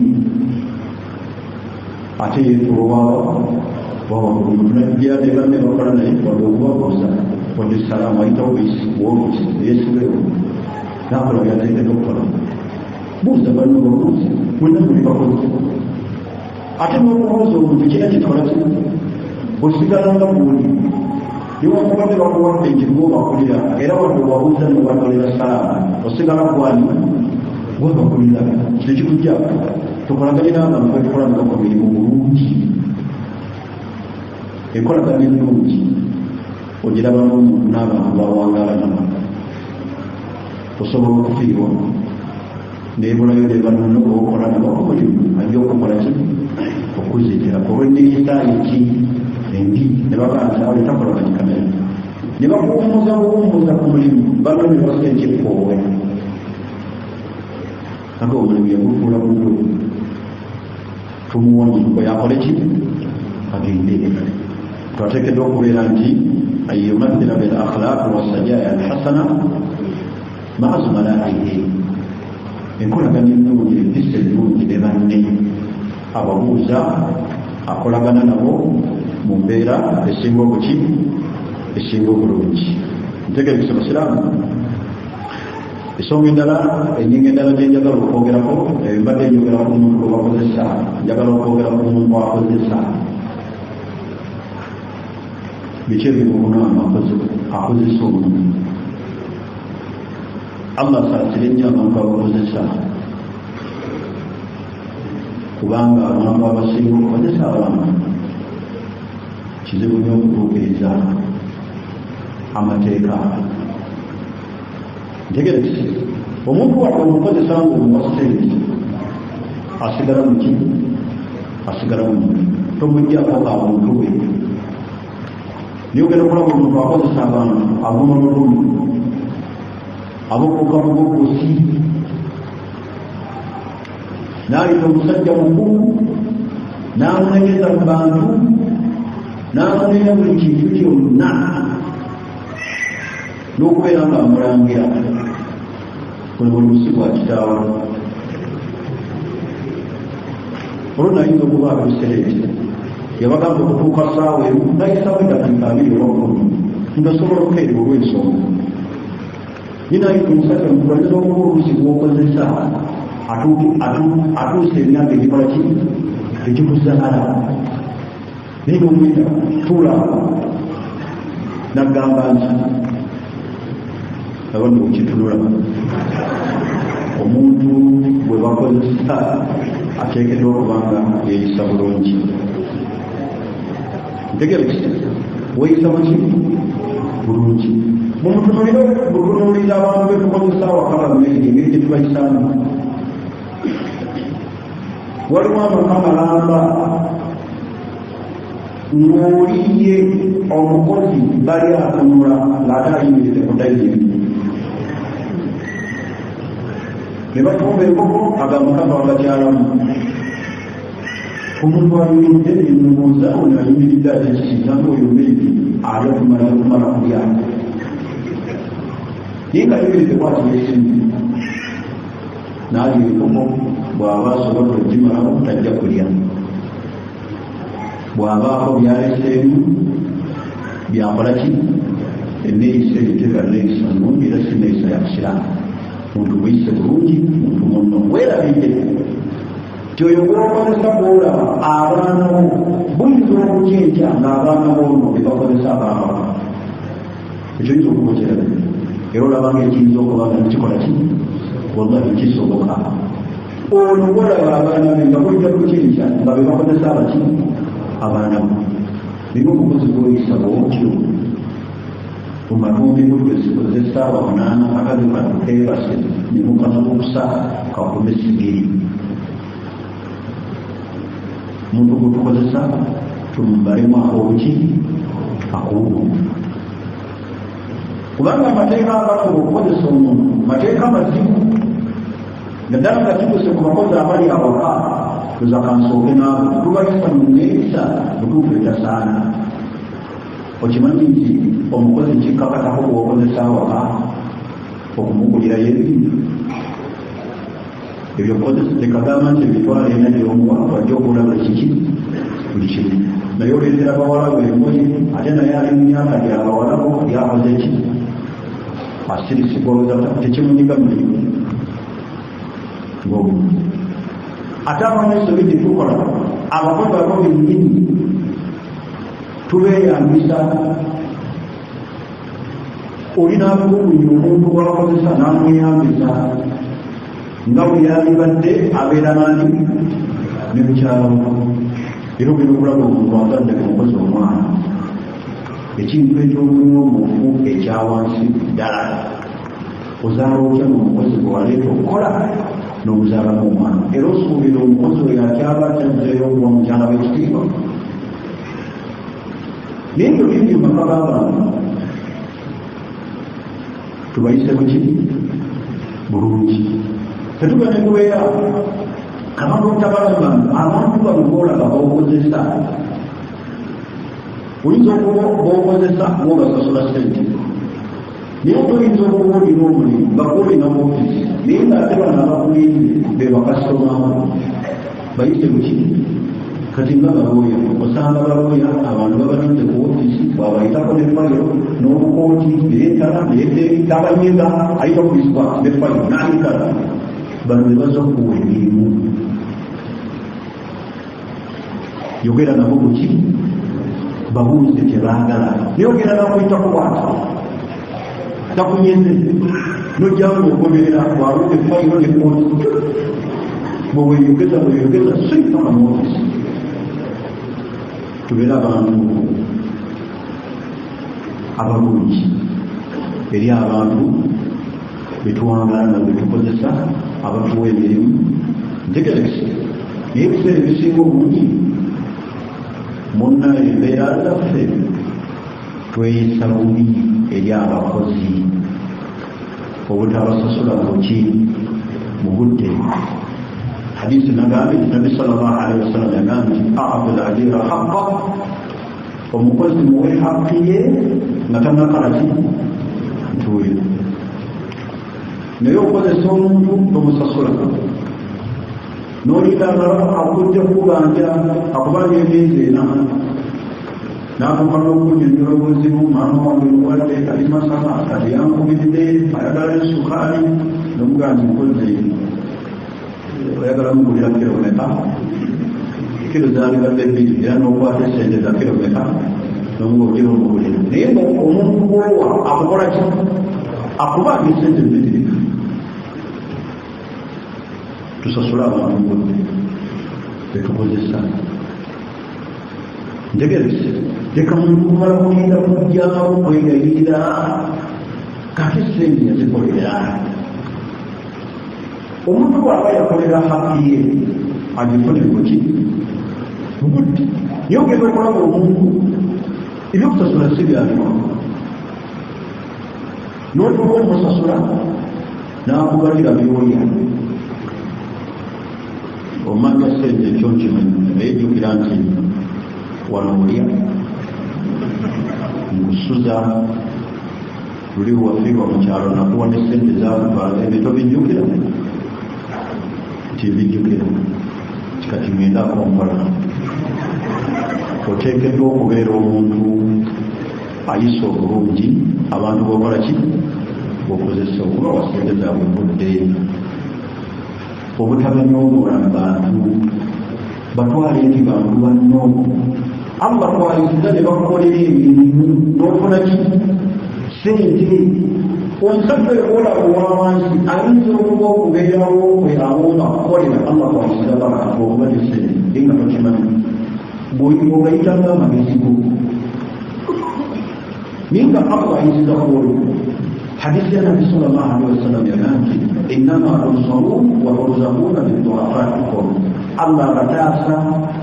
ate yeetolowaawo wawakulumutulajja ne banne bakola naye wadde okubabuuza wadde salaamu ayitawo woobuusi yeesibeewo nakola byateekera okukola. Buuza banno babuuzi mwenna muli bakozi. Ate n'okubuuza omuntu kira kikola ki? Osigalanga bwoli niwakuba ne bakuwadde ekiriwo bakulira, era wadde wabuuza ne batolera salaamu osigala gwani webakulira. Kino kikujja tukolaganye n'abantu betukola nabo ku mirimu bulungi. Enkolagana ennungi ogiraba n'omuntu n'abantu bawangalana, osobola okufiirwa nebulayo ne banno bookola nabo omulimu ajja okukola ki? Okuziitira olw'enneeyisa eki embi ne bagaa nti awo letakolaganyikanayo ne bakuwummuza buwummuza ku mulimu banno ne basa ekikkoowe aga omulimu yagufuula buddo tumuwonye oyakole ki? Agende. Twateekeddwa okubeera nti an yumathila bil akhlaq wassajaya alhasana maa zumalaihi, enkolagana ennungi empisa ennungi ne banne, ababuuza akolagana nabo mu mbeera esinga obuki esinga obulungi. Ntegerekese basiraamu. Ensonga endala ennyingo endala gyenjagala okwogerako mbadde njogera ku muntu gwe bakozesa, njagala okwogera ku muntu akozesa. Biki ebikuvunaana akozesa omuntu? Allah asaasire nnyo abantu abakozesa, kubanga abantu abasinga okukozesa abantu kizibu nnyo okutuukiriza amateeka. Ntegerese omuntu wadde omukozesa nga omuwa ssente asigala muki? Asigala muntu, tomuggyako ka muntu we. Niyo ogenda okulaba omuntu akozesa abantu aguma lulumi abokoka bubokosi n'ayita omusajja mukulu n'amunenyeza mu bantu n'amunenya buli kintu kyonna n'okubeera nga amulangira buli busi bwa kitaawe. Olwo nayinza okuba abisereti yabagamba okutuuka saawa emu nayisawo eddakiika 2 oba 10 ngasobola okukeerera olw'ensonga. Ninayita omusajja mukulu ayinza okuba oluusi bw'okozesa atuusa emyaka egikola ki? Egikuzaala. Naye n'omwita tuula naggamba nti abadde okukitunula omuntu bwe bakozesa ateekeddwa okubanga yeeyisa bulungi. Ntegerekese weeyisa buki? Bulungi. Mutunuulira abantu betukozesa awakabameri engeri gye tubayisaamu. Waliwo amaka malamba ng'oliye omukozi bali atunula ng'ate ayimiridde ku tayizimi. ne batumba enkoko agamukama wagakyalamu omuntu ayimiridde nemubuuza ono ayimiridde ate ekisizanga oyo maybe ali okumala kulya naye nga yimiridde kwatira esimbi n'alya enkoko bw'aba asobola okugimalamu tajja kulya bw'abaako byaleseemu byakola ki eneeyisa ebitera neeyisa nungi era si neeyisa yakusiraamu muntu buyise bulungi muntu munno weerabidde tyoyo gwokozesa bwolaba abaana bo buyinza okukyenkya ng'abaana bono bebakozesa abaaba ekyo yinza okuba okirabye era olabanga ekiyinza okubanga nikikola ki wallahi kisoboka ono gwolaba abaana be nga bujja kukyenkya nga bebakozesa abaki abaana bo niba omukozi gwoyisa bwotyo mumatumbi mukozesa wamunana akazi katutebase nimukanakukusa kakume sigiri muntu gutukozesa tumubalemu akoki akubu kubanga amateeka agafuba okukozesa omuntu mateeka mazibu naddala nga kiguse ku bakozi abali awaka tuza kansooke naabo tubayisa muneeyisa mutuufu etasaana okimanyi nti omukozi kikkakatako bwokozesa awaka okumugulirayo ebintu ebyo kozesa tekagamba nti ebitwala ena gyomuwa wajja okulaba kiki buli kimu naye oleetera bawala bwe engoye ate naye ali mu myaka gyabawalabo yakoze eki asirisigoloza tekimunyiga mulimu ng'omuntu ate abamaiso bitukola abakozi abo bennyini tubeeyambisa olina abubunya omuntu gwakozesa n'amweyambisa nga bwe yalibadde abeera nani ne mukyalo era ogenda okulaba omuntu azadde ku mukozi omwana ekintu ekyomulimu omufu ekyawansi ddala ozaala otya n'omukozi gwe waleeta okukola n'omuzaalamu omwana era osuubira omukozi oyo akyaba akyazzeeyo okuba mukyala w'ekitiibwa naye ebyo bingi mumaka g'abantu tubayise buki bulungi tetugende kubeera abantu otabalaba abantu bano boolaba bookozesa oyinza okuba bookozesa boogasasula sente naye toyinza okuba olina omulimu bakolina ofiisi naye ngaate bano abakulinze be bakasitomamu bayise buki kati nga balooya osanga balooya abantu babalinze ku ofiisi bwabayitako nefayiro n'obukooti neyeetala tabanyiza ayita kubisibwa nefayiro n'ayikala bano ne baza okuwa emirimu yogera nabo buki babuuze tebaagala naye ogenda nakuyitako bwati takunyeze nojjawo nogoberera bwaluka efayiro nekooti bweweyogeza soyitama mu ofiisi tubeera abantu abalungi eri abantu betuwangala na betukozesa abatuwa emirimu ntegerekise naye ebiseera ebisinga obungi munnaye embeera zaffe tweyisa bubi eri abakozi obutabasasula buki mu budde hadisi nagambye nabi sallallahu alaihi wasallam yagambye a'tul ajira haqqa omukozi muwe haqqi ye nga tanakalaki ntuuyo naye okozesa omuntu omusasula n'olindagala akujja kuganja akubanja emyezi ena n'atuuka n'okunyonyola obuzibu maama wange mulwadde kali masaka kati yankubiridde ayagala ensukaali n'omuganja mukozi oyagala mugulira kilometa kilo zalibadde bbiri era n'okwata esente za kilometa n'omugogira omugulira naye omuntu gwowa akukola ki akubanga esente zitirika tusasula abantu budde betukozesa ntegerese leka muntu kumala kulinda kujjawo kwegayirira kati sente yazikolera omuntu bw'aba yakolera haki ye agifunire ki budde naye ogenda okulaba omuntu ebyokusasula si byaliwo n'otuba omusasula n'akubalira byolya kujjukira nti wano olya nkusuza luli wafiibwa mu kyalo nakuwa ne ssente zakuva ebyo tobijjukira tibijjukira kati ngenda konkola oteekeddwa okubeera omuntu ayisa obulungi abantu bokola ki bokozesa okuba wasente zaabwe budde obutabanyoomola mu bantu batwale nti bantu banno abo batwaliza ne bakukolera ebintu n'ofuna ki sente omusajja oyo olaba owawansi ayinza okuba okubeerawo bwe awonga kukolera allah kwasiza bantu okuba ne sente naye nga tokimanyi bw'obayita ng'amagezi go naye nga allah ayinza kuwola hadisi ya nabi sallallahu alaihi wasallam yagambye innama tunsaruun wa turzaquuna bidu'afaa'ikum allah bataasa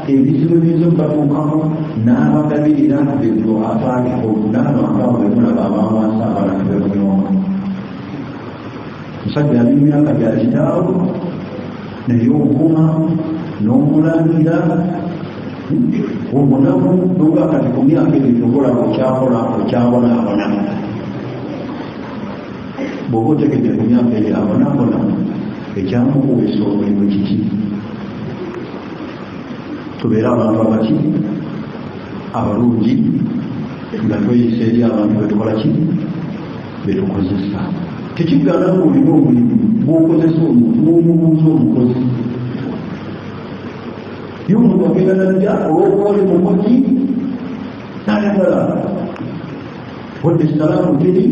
ebizibu ebizo batuukako n'abagabirira bidu'afaa'ikum n'abantu bemulaba abawansi abalala bemunyooma musajja ali myaka gya kitaawo naye okuma n'omulangira omunamu nonga kati ku myaka ebyo okola okyabonaabona bw'oba otegedde ku myaka ebyo abonaabona ekyamukuweesa omulimu kiki tubeere abantu abaki abalungi nga tweyisa eri abantu betukola ki betukozesa tekigaana ng'olina omulimu bw'okozesa omuntu n'omubuuza omukozi y'omuntu agenda najja olw'okuwole mukozi n'ayagala wadde salaamu teri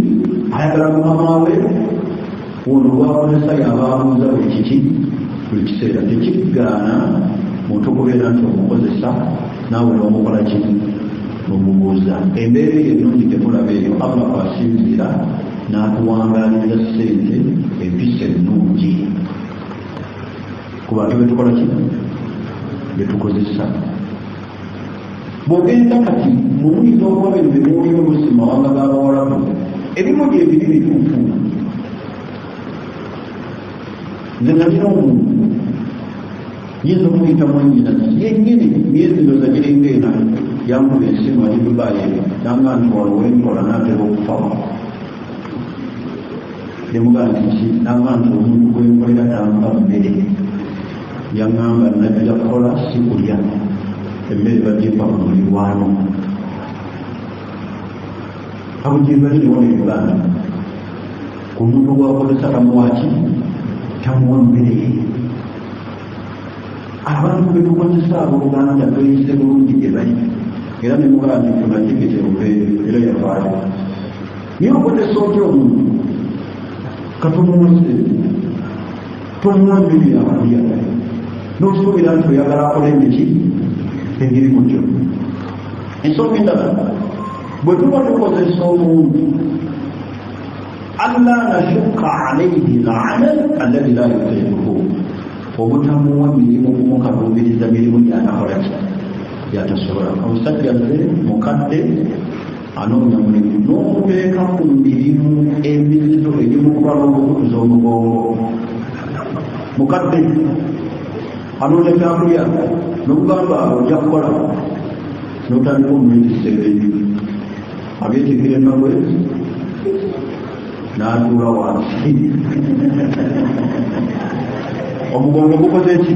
ayagala mumamaawe ono lwakozesa y'abaabuuza buli kiki buli kiseera tekigaana muntu okubeera nti omukozesa naawe n'omukola ki n'omubuuza embeera eyo ennungi temulaba eyo allah kwasinzira n'atuwangaaliza ssente empisa ennungi ku bantu betukola ki betukozesa bw'ogenda kati mumuyinza okuba bino bimuwulira olusi mawanga g'abawalabu ebimu gyebiri bituufu nze nalina omuntu yinza okumuyita mwanyina yennyini myezi ndoza giringa ena yankuba ensimu ali dubayi nanga nti wano wenkola natera okufawa nemugaa nti ki nanga nti omuntu gwenkolera tampa mmere yaŋŋamba najja kukola si kulya emmere bagimpa ku mulirwano abo gyebali ne wano uganda ku muntu gwakozesa tamuwaki tamuwa mmere abantu betukozesa abooluganda tweyise bulungi gye bali era nemugaa nti funa tikiti obeere era yavaayo naye okozesa otya omuntu katumuwase tomuwa mmere yabalya n'osuubira nti oyagala akola emiki engeri mutyo ensonga endala bwe tuba tukozesa omuntu alla nashukka alaihi lamal alladhi la yutiiquhu obutamuwa mirimu kumukaluubiriza mirimu gyanakola ki gyatasobola omusajja nze mukadde anoonya mulimu n'okuteeka ku mirimu emizizo egimukuba n'okukuza omugongo mukadde anoonya kyakulya n'okugamba ojja kukola n'otandika omuyitiseere abyekikira ennabwe n'atuula wansi omugongo gukoze ki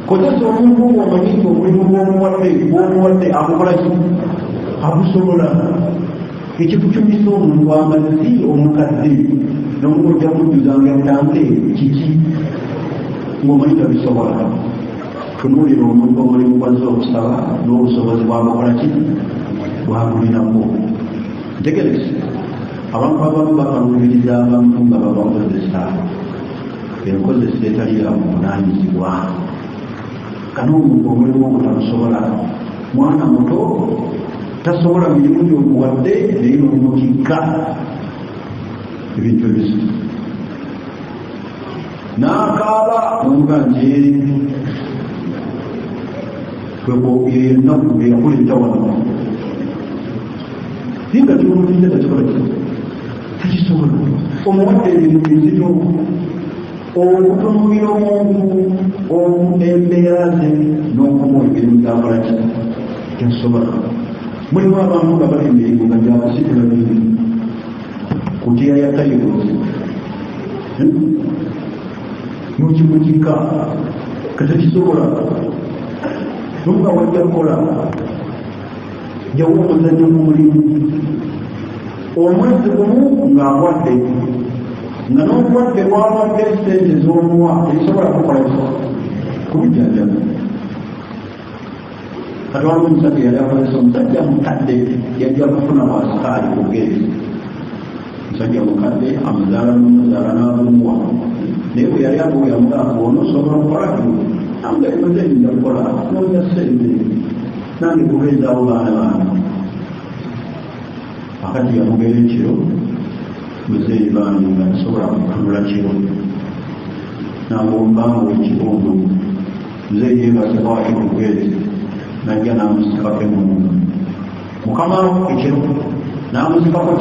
kozesa omuntu ng'omanyingi omulimu bw'omuwadde agukola ki agusobola ekikukyumisa omuntu amazzi omukadde n'omuntu ojja kujjuzanga entante kiki ng'omanyi tabisobola tunuulira omuntu omulimu gwazza okusaba n'obusobozi bwagukola ki bwagulinako ntegereza abantu abamu bakaluubiriza abantu nga babakozesa enkozesa etali ya buvunaanyizibwa kana omuntu omulimu ogutamusobola mwana muto tasobola mirimu gyokuwadde naye nomukikka ebintu ebisu n'akaaba omuga nti kwekoenaku eyakuleta wano singa kimumuliza takisobola takisobola omuwadde ebintu bizito okutunuulira omuntu embeera ze n'okumuwa emirimu gyakola ki temusobola. Mulimu abantu nga bali emirimu nga gyakusitula biri kutiya ya tayibuzi nokimukika katakisobola nunga wajja kukola jawo omuzannyo mu mulimu omwezi gumu ng'awadde nga n'obwadde bwawadde sente z'omuwa ezisobola kukola kubijjanjaba. kati waliwo omusajja yali akozesa omusajja mukadde yajja kufuna wasikaali ku gezi omusajja mukadde amuzaala n'omuzaala n'abumuwa naye bwe yali abuyamugaako onoosobola kukola amugaimaze njja kukola noonya sente nange kubeezaawo baana bange akati yamugera ekiro muzeeyi bange nga tasobola kutunula kiro nangombango ekibondo muzeeyi yebasekwaki kugezi najja namusikako emundu mukama ekiro namusikako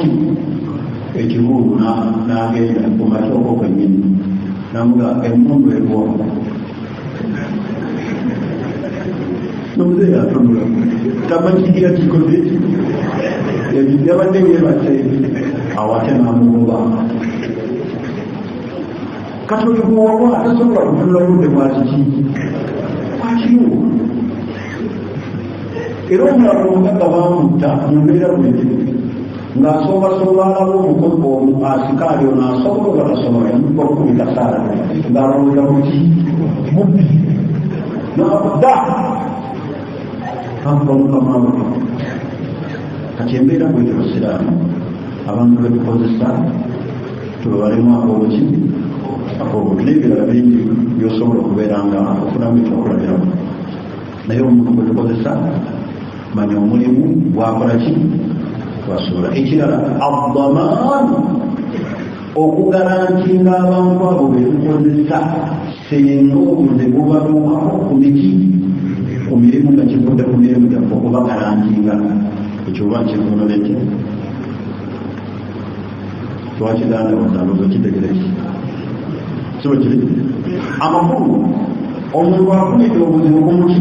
ekibuulu nagenda kumakyoko kenyini namuga emundu egwa nomuzeeyi atunula tamanyigira kikoze yabadde yebase awate namugomba katolikuwawa atasobola kutunula budde bwakiki kwakiwo era omulala omugagga bamutta mumbeera bweti ng'asoobasobola alaba omukozi omu asikaali ono asobola oba tasobola yamugga okukubita saala ng'alowooza muki mubbi nabda amukamukamawe. kati embeera bweti basiraamu abantu betukozesa tubabalemu akooki akoobutu n'ebirala bingi byosobola okubeera nga ofunamu ekyokulabiramu naye omuntu bwetukozesa manya omulimu gwakola ki wasobola. ekirala adamaanu okugarantinga abantu abo betukozesa senga obuze bubatuukako ku miki ku mirimu nga kivudde ku mirimu gyaffe okubagarantinga ekyoba nkivunula ekyo twakidandabaza ndowooza kitegereki siba kiri amakulu omuntu afunidde obuzibu kumuki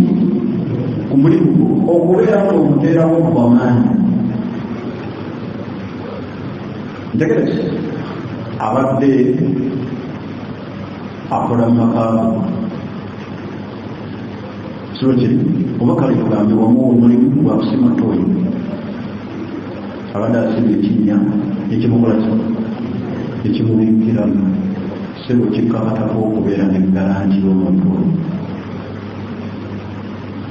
ku mulimu okubeera nga omuteerawo kubamaanyi ntegereki abadde akola mu makaago siba kiri oba kale tugambe wamuwa omulimu gwa kusima tooyi abadde asibye ekinnya ekimukola ekimubikiramu sebo kikakatako okubeera negaranti y'omuntu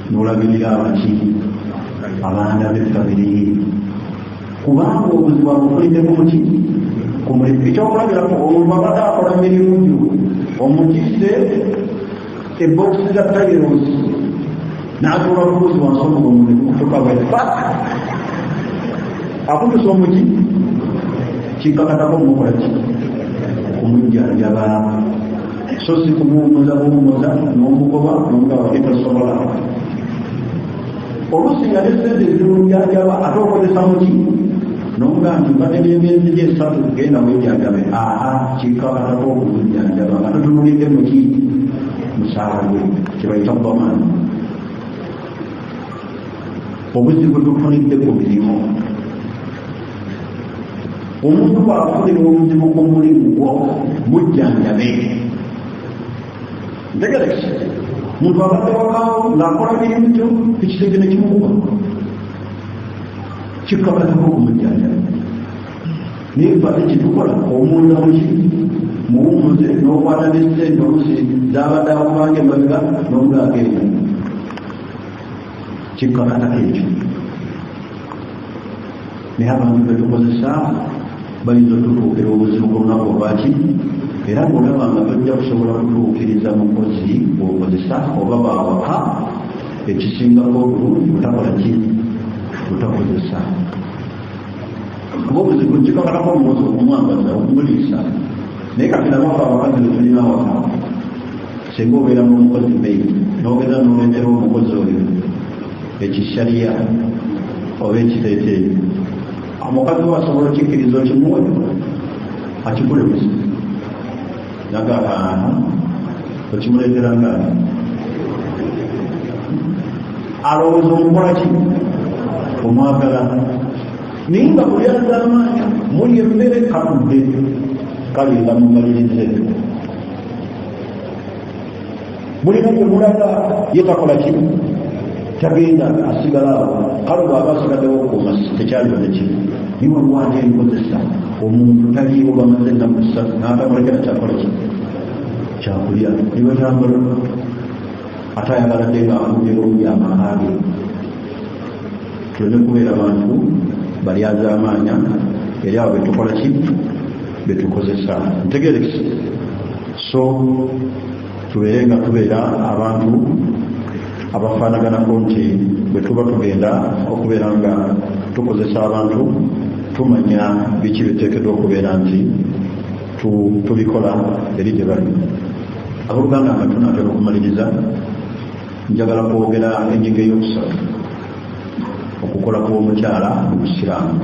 n'olabirira abaki abaana b'effamiri kubanga obuzibu abufuliddemu muki ku mulimu. ekyokulabirako omuntu abadde akola mirimu gyo omukise ebokisi za tayirosi n'atuula kubuzi wansomuga omulimu kutukabwefa akutusa omuki kikakatako omukola ki kumujjanjaba so si kumuwumuza buwumuza n'omugoba n'omugaba etasobola oluusi nga nesente ezimujjanjaba ate okozesa muki n'omugaa nti mbadde n'emyezi gy'esatu genda wejjanjabe kikakatako okumujjanjaba nga tutunulidde muki musaala gwe kyebayita bamaani. obuzibu tufunidde ku mirimu omuntu bw'afunira obuzibu ku mulimu gwo mujjanjabe ntegereki muntu abadde wakaawo ng'akola mirimu kyo ekisenge ne kimukuba kikkakatako okumujjanjabe naye fate kitukola omunda muki muwumuze n'okwata n'essente oluusi zabadde akubanga emabega n'omugagenda kikkakatako ekyo. naye abantu betukozesa bayinza otutuukira obuzibu bwolunaku obwaki era bwolaba nga tojja kusobola kutuukiriza mukozi bw'okozesa oba bawaka ekisingako obulungi butakola ki butakozesa kuba obuzibu kikakatako omukozi okumwambaza okumuliisa. naye kati nabafa abakazi betulina awaka singa obeera n'omukozi beyi n'ogeza n'oleetera omukozi oyo ekisaliya oba ekiteeteeyi omukazi wasobola okikkiriza okimuwe akikulemesa nagakana okimuleetera ngani alowooza omukola ki omwagala naye nga buli azamaanyi muli emmere katudde kale nga mumalirize mulina gye mulaga ye takola ki tagenda asigala awo kale bw'aba asigaddewo okuuma tekyaliwo nekimu niwe lwanja enkozesa omuntu taliiwo bamaze ennaku ssatu n'atamulekera kyakola ki kyakulya niwe tambula ate ayagaladde nga akubye bulungi amaka ge tuleme kubeera bantu balyazaamaanya eri abo betukola ki betukozesa ntegerekisi so tubeere nga tubeera abantu abafaanaganako nti bwe tuba tugenda okubeera nga tukozesa abantu tumanya biki biteekeddwa okubeera nti tubikola eri gye bali abooluganda nga tunaatera okumaliriza njagala kwogera enyiga ey'okusatu okukola kw'omukyala mu busiraamu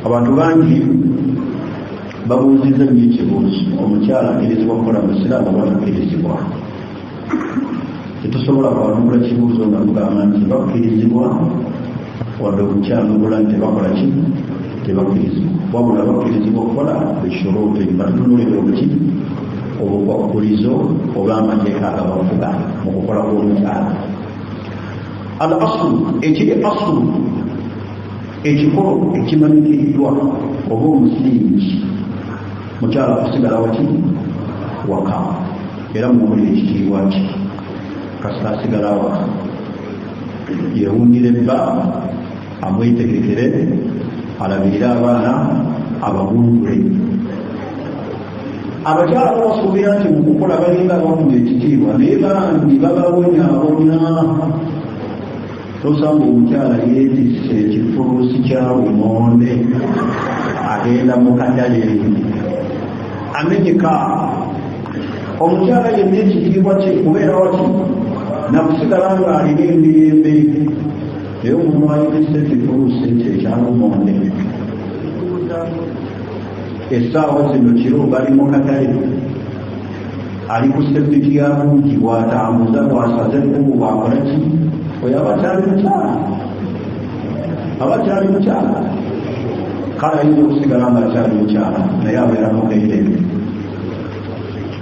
abantu bangi babuuziza nnyo ekibuuzo omukyala akkirizibwa kukola mu busiraamu oba takkirizibwa tetusobola kwanukula kibuuzo nga tugamba nti bakkirizibwa wadde okukyalugula nti tebakola ki tebakkirizibwa wabula bakkirizibwa okukola bishurute batunuulira obuki obukwakulizo oba amateeka agabavuga mu kukola kw'omukyala al asulu ekiri asulu ekikolo ekimanyikiddwa oba omusingi mukyala kusigala waki waka era mumuli ekitiibwa ki kasita asigala waka yewundira ebba amwetegekere alabirire abaana abagundule abakyala basuubira nti mukukola balinga abafuna ekitiibwa naye bandi bababonyabonya tosanga omukyala yeetisse ekifuluusi kya bumonde agenda mu katale amenyeka omukyala yenna ekitiibwa kye kubeera waki nakusigala nga alina emirembe naye omuntu ayitisse ekifuluusi ekyo ekyalumonde essaawa zino kiro bali mu katale ali ku sepiki ya bungi bwatambuza bwasaze ekkubu bwakola ki oyo abakyali mukyala kale ayinza okusigala nga akyali mukyala naye abeeramu kairembe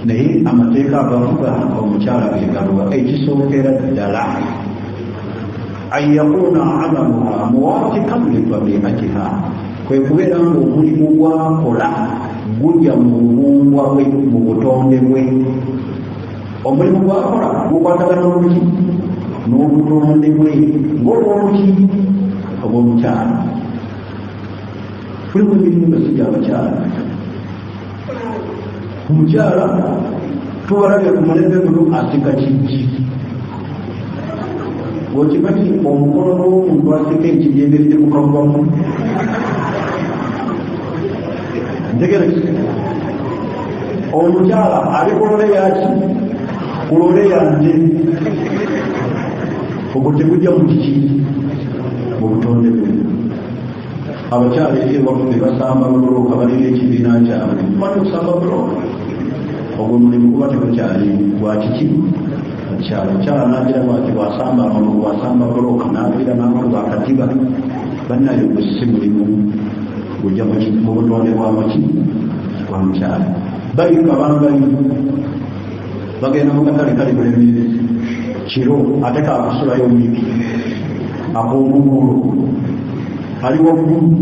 naye amateeka agavuga omukyala gegaluwa ekisookera ddala an yakuna amaluha muwafiqan litabiatiha kwe kubeera nga omulimu gwakola gujja mu buwungwa bwe mu butonde bwe omulimu gwakola gukwatagana oluki n'obutonde bwe ng'olwoluki obw'omukyala kulimu emirimu nga sijja abakyala omukyala tubalabye ku mulembe guno asika kijji gwokimanyi omukono gw'omuntu asika ekigenderedde kukagwamu ntegereki omukyala ali kulole yaki kulole yanje ogwo tegujja mu kiki mu butonde bwe abakyala ewafe basamba bulooka balina ekibiina kyabwe mani okusamba bulooka ogwo mulimu kuba tegukyali gwa kiki omukyala nagira bwati bwasamba amalugu bwasamba bulooka nagira n'amalugu akatiba bannayo gwe si mulimu gujja mu butonde bwamaki bwa mukyala bayika bangayi bagenda mu katale kali bulemerezi kiro ate kakusulayo omuyiki ak'omugulu aliwo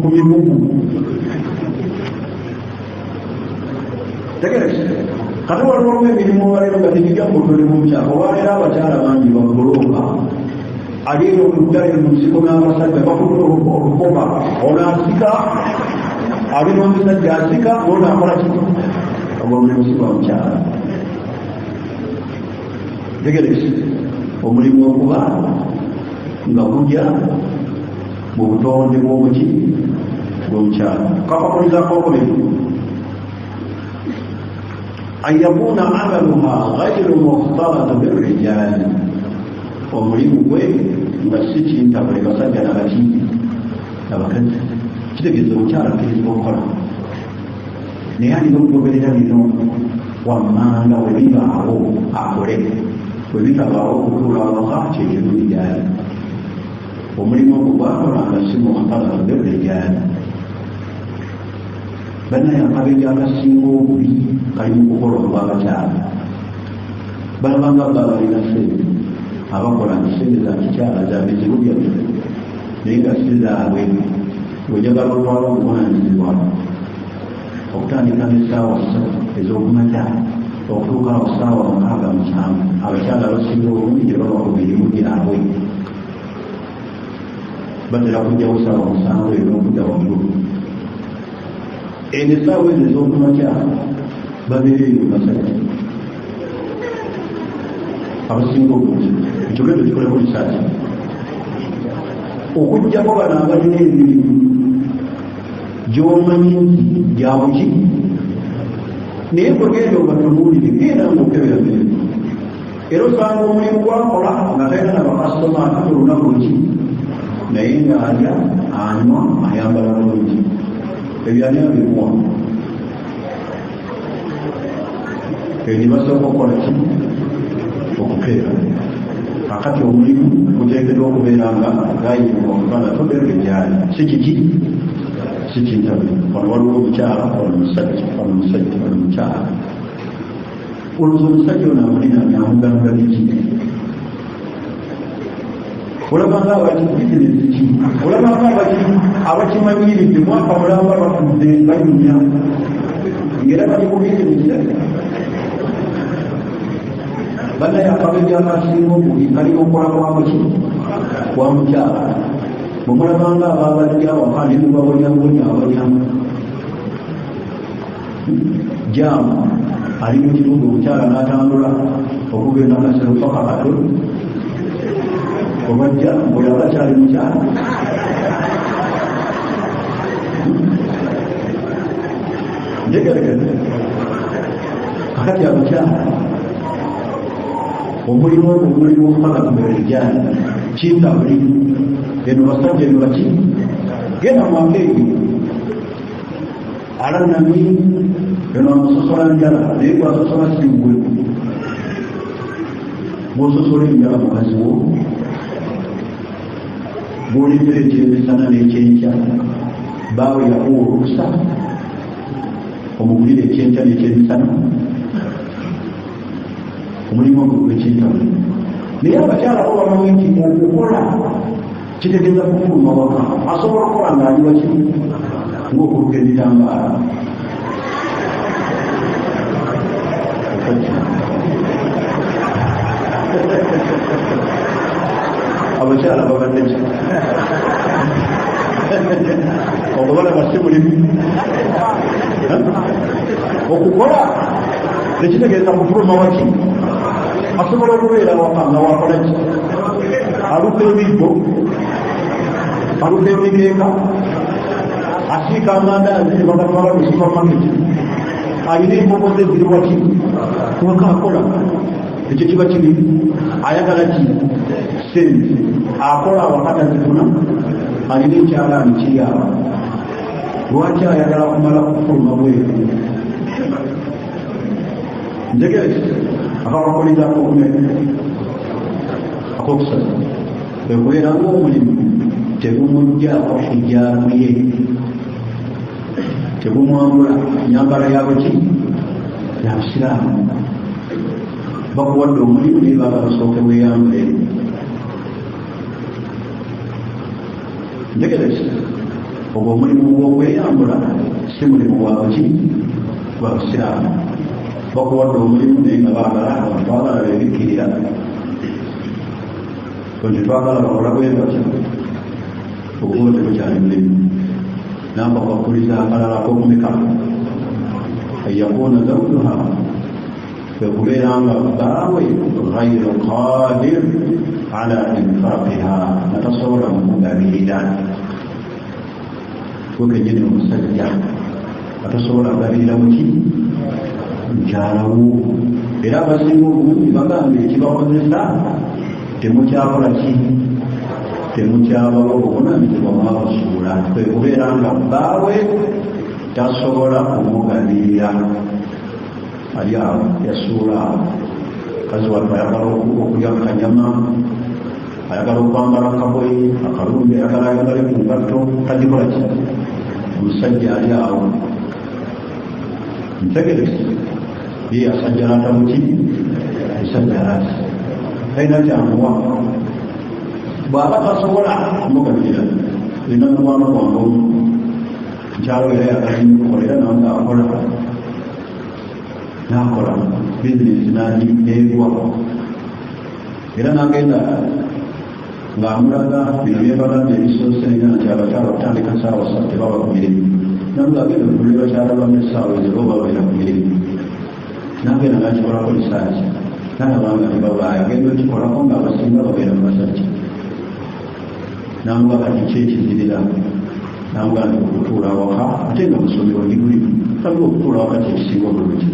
ku mibugu tegereki kati waliwo emirimu waleero nga tegijja kutole mu mukyala olwaleero abakyala bangi bagolooka aliyo oluddayo mu nsiko n'abasajja bakutte olukoba onaasika ali n'omusajja asika onaakola ki ogwomulimu si gwa mukyala tegereki omulimu okuba nga gujja mu butonde bw'omuki bw'omukyala kapakulizaako okubiri an yakuna amaluha gairu mukhtalata birrijali omulimu gwe nga si kintabule basajja nabaki nabakazi kitegeeza omukyala akkirizibwa okukola naye alina okugoberera bino wammanga bwe bibaawo akole, bwe bitabaawo okutuula awaka kyekirungi gyali. Omulimu ogwo gwakolanga si muhafazatul rijaali. Bannaye akabenje akasinga obubi kali mu kukola olw'abakyala. Balabanga baba balina ssente, abakola nti ssente za kikyala za bizibu byaffe, naye nga si zaabwe. Bw'ojagala olwala obuvunaanyizibwa okutandika n'essaawa 3 ez'okumakya okutuuka awo ssaawa 6-7, abakyala abasinga obungi gye baba ku mirimu gyabwe batera kujjawo ssaawa 7 ez'okudda waggulu. Essaawa ezo ez'okumakya babeereyo basajja abasinga obungi. Ekigendo kikoleko lisaati okuggyako bano abalina emirimu gy'omanyi nti gyabuki, naye bwegenda obatunuulire genda ngaokebera mirimu. Era osanga omulimu gwakola nga talina nabakasitoma ate olunaku ki, naye ng'alya anywa ayambala bulungi, ebyalina bimuwa. Eyo basooka okukola ki? Okukeera. Kakati omulimu guteekeddwa okubeera nga gayibwa okubanga tobeera gyali si kiki si kintabu. Wano waliwo omukyala, wano omusajja, wano omusajja, wano omukyala. Olowooza omusajja ono amulinaanye amugamba biki? Olabanga abaki bizinesi ki? Olabanga abakimanyiridde mwaka mulamba bafudde banyumya ng'era bali ku bizinesi. Bannaye akabenje akasinga obubi kalina okukola kwa mukyala. Bwe mulabanga ababajja awaka ne mubabonyabonya jaamu ali mu kitundu, omukyala n'atambula okugenda akasero paka katono, obajja buli abakyali mukyala. Njegerekere kakati abakyala omulimu okufalakumira rijali kintabuli eno basajja eno baki genda mwangeegi alanami eno amusosola njala naye gwasosola sigwe bwososola enjala mukazi wo bwolindira ekyemisana n'ekyenkya baawe yakuwa olukusa omugulire ekyenkya n'ekyemisana omulimu ogwo gw'ekintabu. Naye abakyala bo bamanyi nti okukola kitegeeza kufuluma waka, asobola okukola ng'ali waki ng'okuluka ebitambaala. Abakyala babadde ki okubalaba si mulimu okukola tekitegeeza kufuluma waki, asobola okubeera waka nga wakola ki, aluka ebiggo, aluka emikeeka, asiika amandaazi ne bagatwala mu supamaketi, alina embogozi eziri waki waka akola. Ekyo kiba kibi. Ayagala ki? Sente. Akola awaka tazifuna, alina ekyalaani kiri awo. Lwaki ayagala kumala kufuluma bweru? Njegerese akabakolezako okumene akokusatu kwekubeera ng'omulimu tegumuggyako hijaabu ye, tegumwambula nyambala yabo ki ya busiraamu. Bakuwadde omulimu naye baba basooke weeyambule. Njegerese ogwo omulimu gw'okweyambula si mulimu gwabaki gwa busiraamu. Bakuwadde omulimu naye nga baagala abantu twagala bebikkirira konti twagala bakola bwe batyo okuba tebukyali mulimu. Namba kwakuliza akalala k'okumeka ayakuuna zawjuha kwekubeera nga baawe ghayru qadir ala infaqiha, natasobola mukugabirira. Gwe kenyini omusajja atasobola kugabirira muki mukyalawo. Era abasinga obungi bagambye ekibakozesa temukyakola ki, temukyabawo obuvunaanyizibwa mwabasuula. Kwekubeera nga bbaawe tasobola kumuganirira ali awo yasuula awo kazi watu ayagala okulya kanyama ayagala okwambala kaboyi akalumbi ayagala ku ngatto tagikola ki omusajja ali awo ntegereza ye asajjalata muki esajjalati talina kyamuwa bw'aba tasobola kumuganirira lina mukwano gwange nkyalo era yagalimukolera nawe ngaakola nakola bizinesi nagiegwa era nagenda ng'amulaga bino byebalanda ebisoose nina nti abakyala okutandika saawa satu tebaba ku mirimu namuga agenda okulira bakyala bamu essaawa ezo babeera ku mirimu nagenda nakikolako lisaaki nalabanga tebabaayo agenda okikolako ng'abasinga babeera mu basajja namuga kati kyekizirira namuga nti okutuula waka ate nga musomero ndigulimu taga okutuula waka kyekisinga obulungi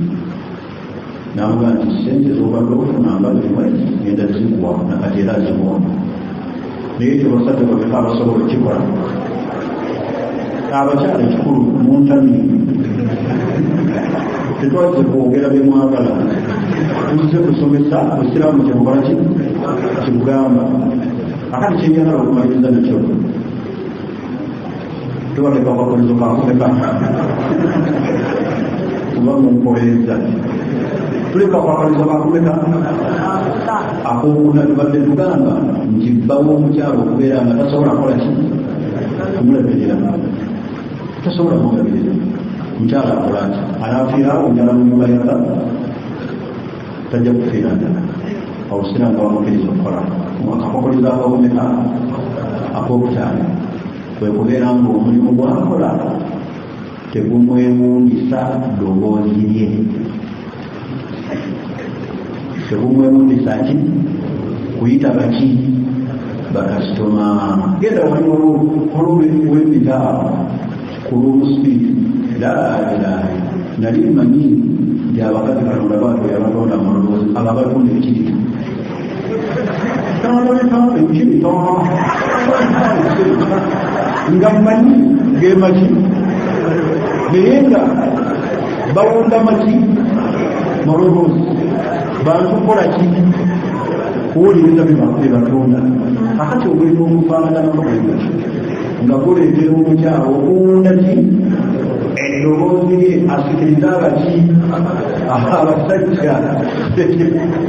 namuga nti sente zobadde okufunanga zimwezi genda zikuwa nakati era zibona naye tebasajja babeka abasobola okikola abakyala ekikulu muntami tetwaze kwogera bemwagala tuze kusomesa busiraamu kyemukola kikugamba akati kyenjagala okumaliriza nakyo tubaleka akakolezo kakumeka kuba munkoleeza tuleka akakolezo kakumeka akokuna tubadde tugamba nti bbawo omukyalo okubeera nga tasobola kukola ki kumulabirira tasobola kumulabirira mukyala akola ki anaafiirawo njala mu nyumba yala tajja kufiira njala awusira nga wamukiriza okukola akakokoleza akakomeka ak'okukyala kwe kubeera nga omulimu gwakola tegumwewuunyisa ddoboozi lye tegumwewuunyisa ki kuyita baki bakasitoma genda wali olw'empita ku lw'omusipiiti laailaahi nali mmanyi nti abakazi kalonda bato yabatonda mu loboozi abo abatunda ekiritu nga mmanyi gemaki naye nga bawonda maki maloboozi bantu kukola ki kuwuliriza bebatonda akati obulina omufaananako bwegati nga guleetera omukyalo okuwunda ki eddoboozi lye asikiriza abaki abasajja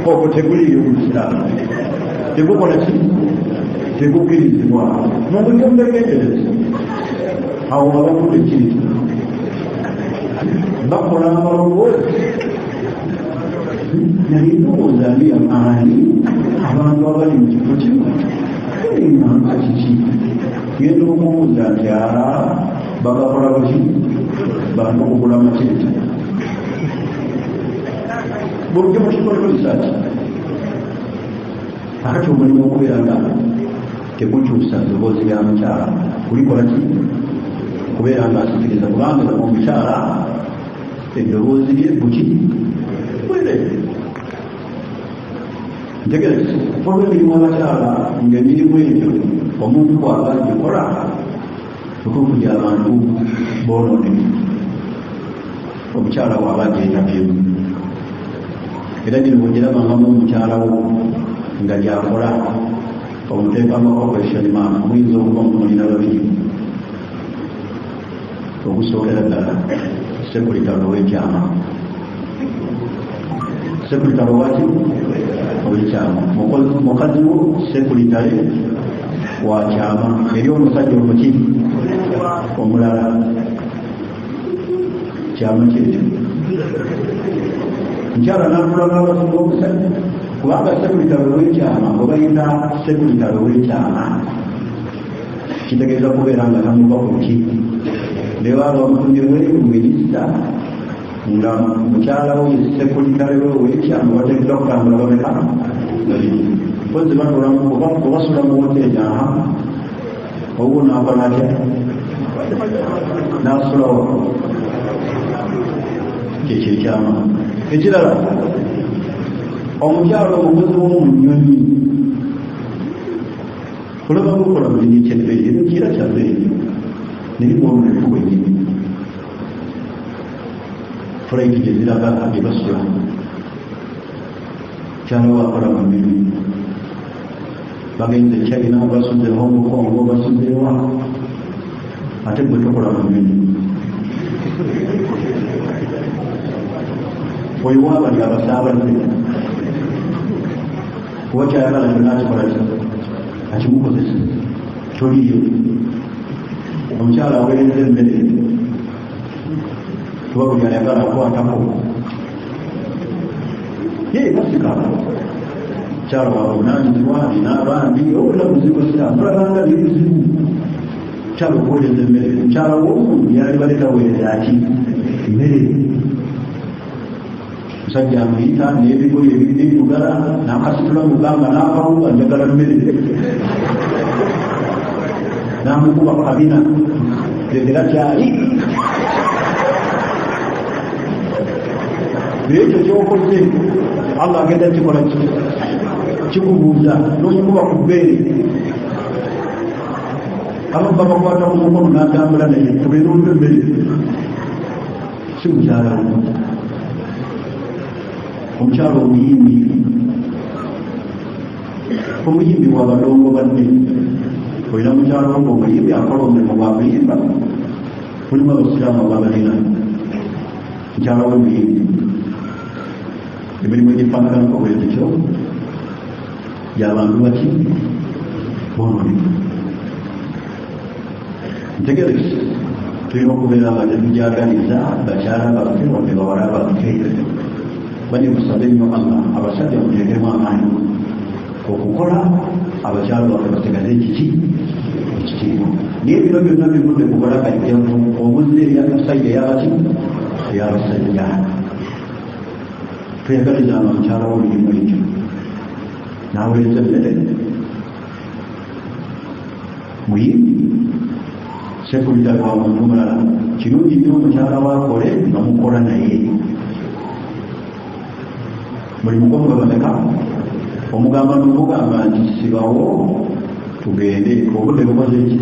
okwo teguliyo mukirala tegukola ki tegukkirizibwa mu buryo bwegendereza awo abakude kiritu bakola amaloboozi naye ndowooza ali amaanyi abantu abali mu kifo kino enanga kiki genda okubuuza nti bagakola baki bantu okugula makiriti bulijjo mukikoleko lisaaki akati omulimu okubeera nga tegukyusa ddoboozi lya mukyala kulikola ki kubeera nga asikiriza kubanga omukyala eddoboozi lye buki bwerere ntegereza olwo emirimu abakyala ngaemirimu egyo omuntu bwaba agikola butuufu gy'abantu boonone omukyala bwaba agyetabyemu era gino bwegirabangamu omukyalawo nga gyakola omuteekamu operation man omuyinza okuba omulina babiri okusookera ddala sekuritalo ow'ekyama sekuritalo waki ow'ekyama mukazi wo sekuritale wa kyama eri omusajja omuki omulala kyama kyekyo nkyala natulaga abasinga omusajja kubanga sekuritalo w'ekyama obayita sekuritalo w'ekyama kitegeeza kubeera nga tamuva ku ki lewaba omutundirweri ku minisita nga mukyalawo sekuritale w'ekyama bateekera okutambula babeka mpozi obasula mu woteeri obwo nakola atya nasulawo kyekyo ekyama ekirala omukyalo omukozi w'omunyonyi olaba gukola bulini kyebbeeyi era kira kyabeeyi naye mwomulefu bwenyini fulaiti gye ziraga gye basula kyalo wakola mu mirimu bagenze China basudde Hong Kong basudde wa ate gwe tokola mu mirimu oyo wabali abasaabaze kuba kyayagala kyonna akikola akimukozesa toliyo omukyala aweereza emmere kuba buli ayagala akwatako basikala mukyala wawe onanyizibwa alina abandi obula buzibu mulabanga bibuzibu mukyala okuweereza emmere mukyala w'omuntu yali baletaweereza ki emmere musajja amuyita n'ebigoye ebidugala n'akasitula mugamba n'akawuga njagala mmere n'amukuba kabina legera kyali ekyo kyokoze Allah agenda kikola kikubuuza n'omukuba ku bbeere ababba bakwata ku mukono n'atambula naye tubeera olwo emmere si mukyala omukyalo omuyimbi wa balongo banne olina mukyalo ngo omuyimbi akola omulimu gwa kuyimba mulimu abasiraamu ababalina mukyalo w'omuyimbi emirimu egifaanaganako bwezityo y'abantu baki bomulimu ntegerese tulina okubeera nga tetujagaliza bakyala baffe wadde bawala baffe bali musabe nnyo Allah abasajja muteekemu amaanyi okukola abakyala baffe basigaze ekiki ekitiibwa naye bino byonna bivudde kukola kajjavu obuzzi eryabasajja eyabaki eyabasajja tuyagalizanga mukyala w'olulimu ekyo n'aweereza emmere muyimbi sekulita lwa muntu mulala kirungi nnyo omukyala waakole nomukola naye buli mukono gaboneka omugamba n'omugamba nti sibawo tugende obudde bukoze ki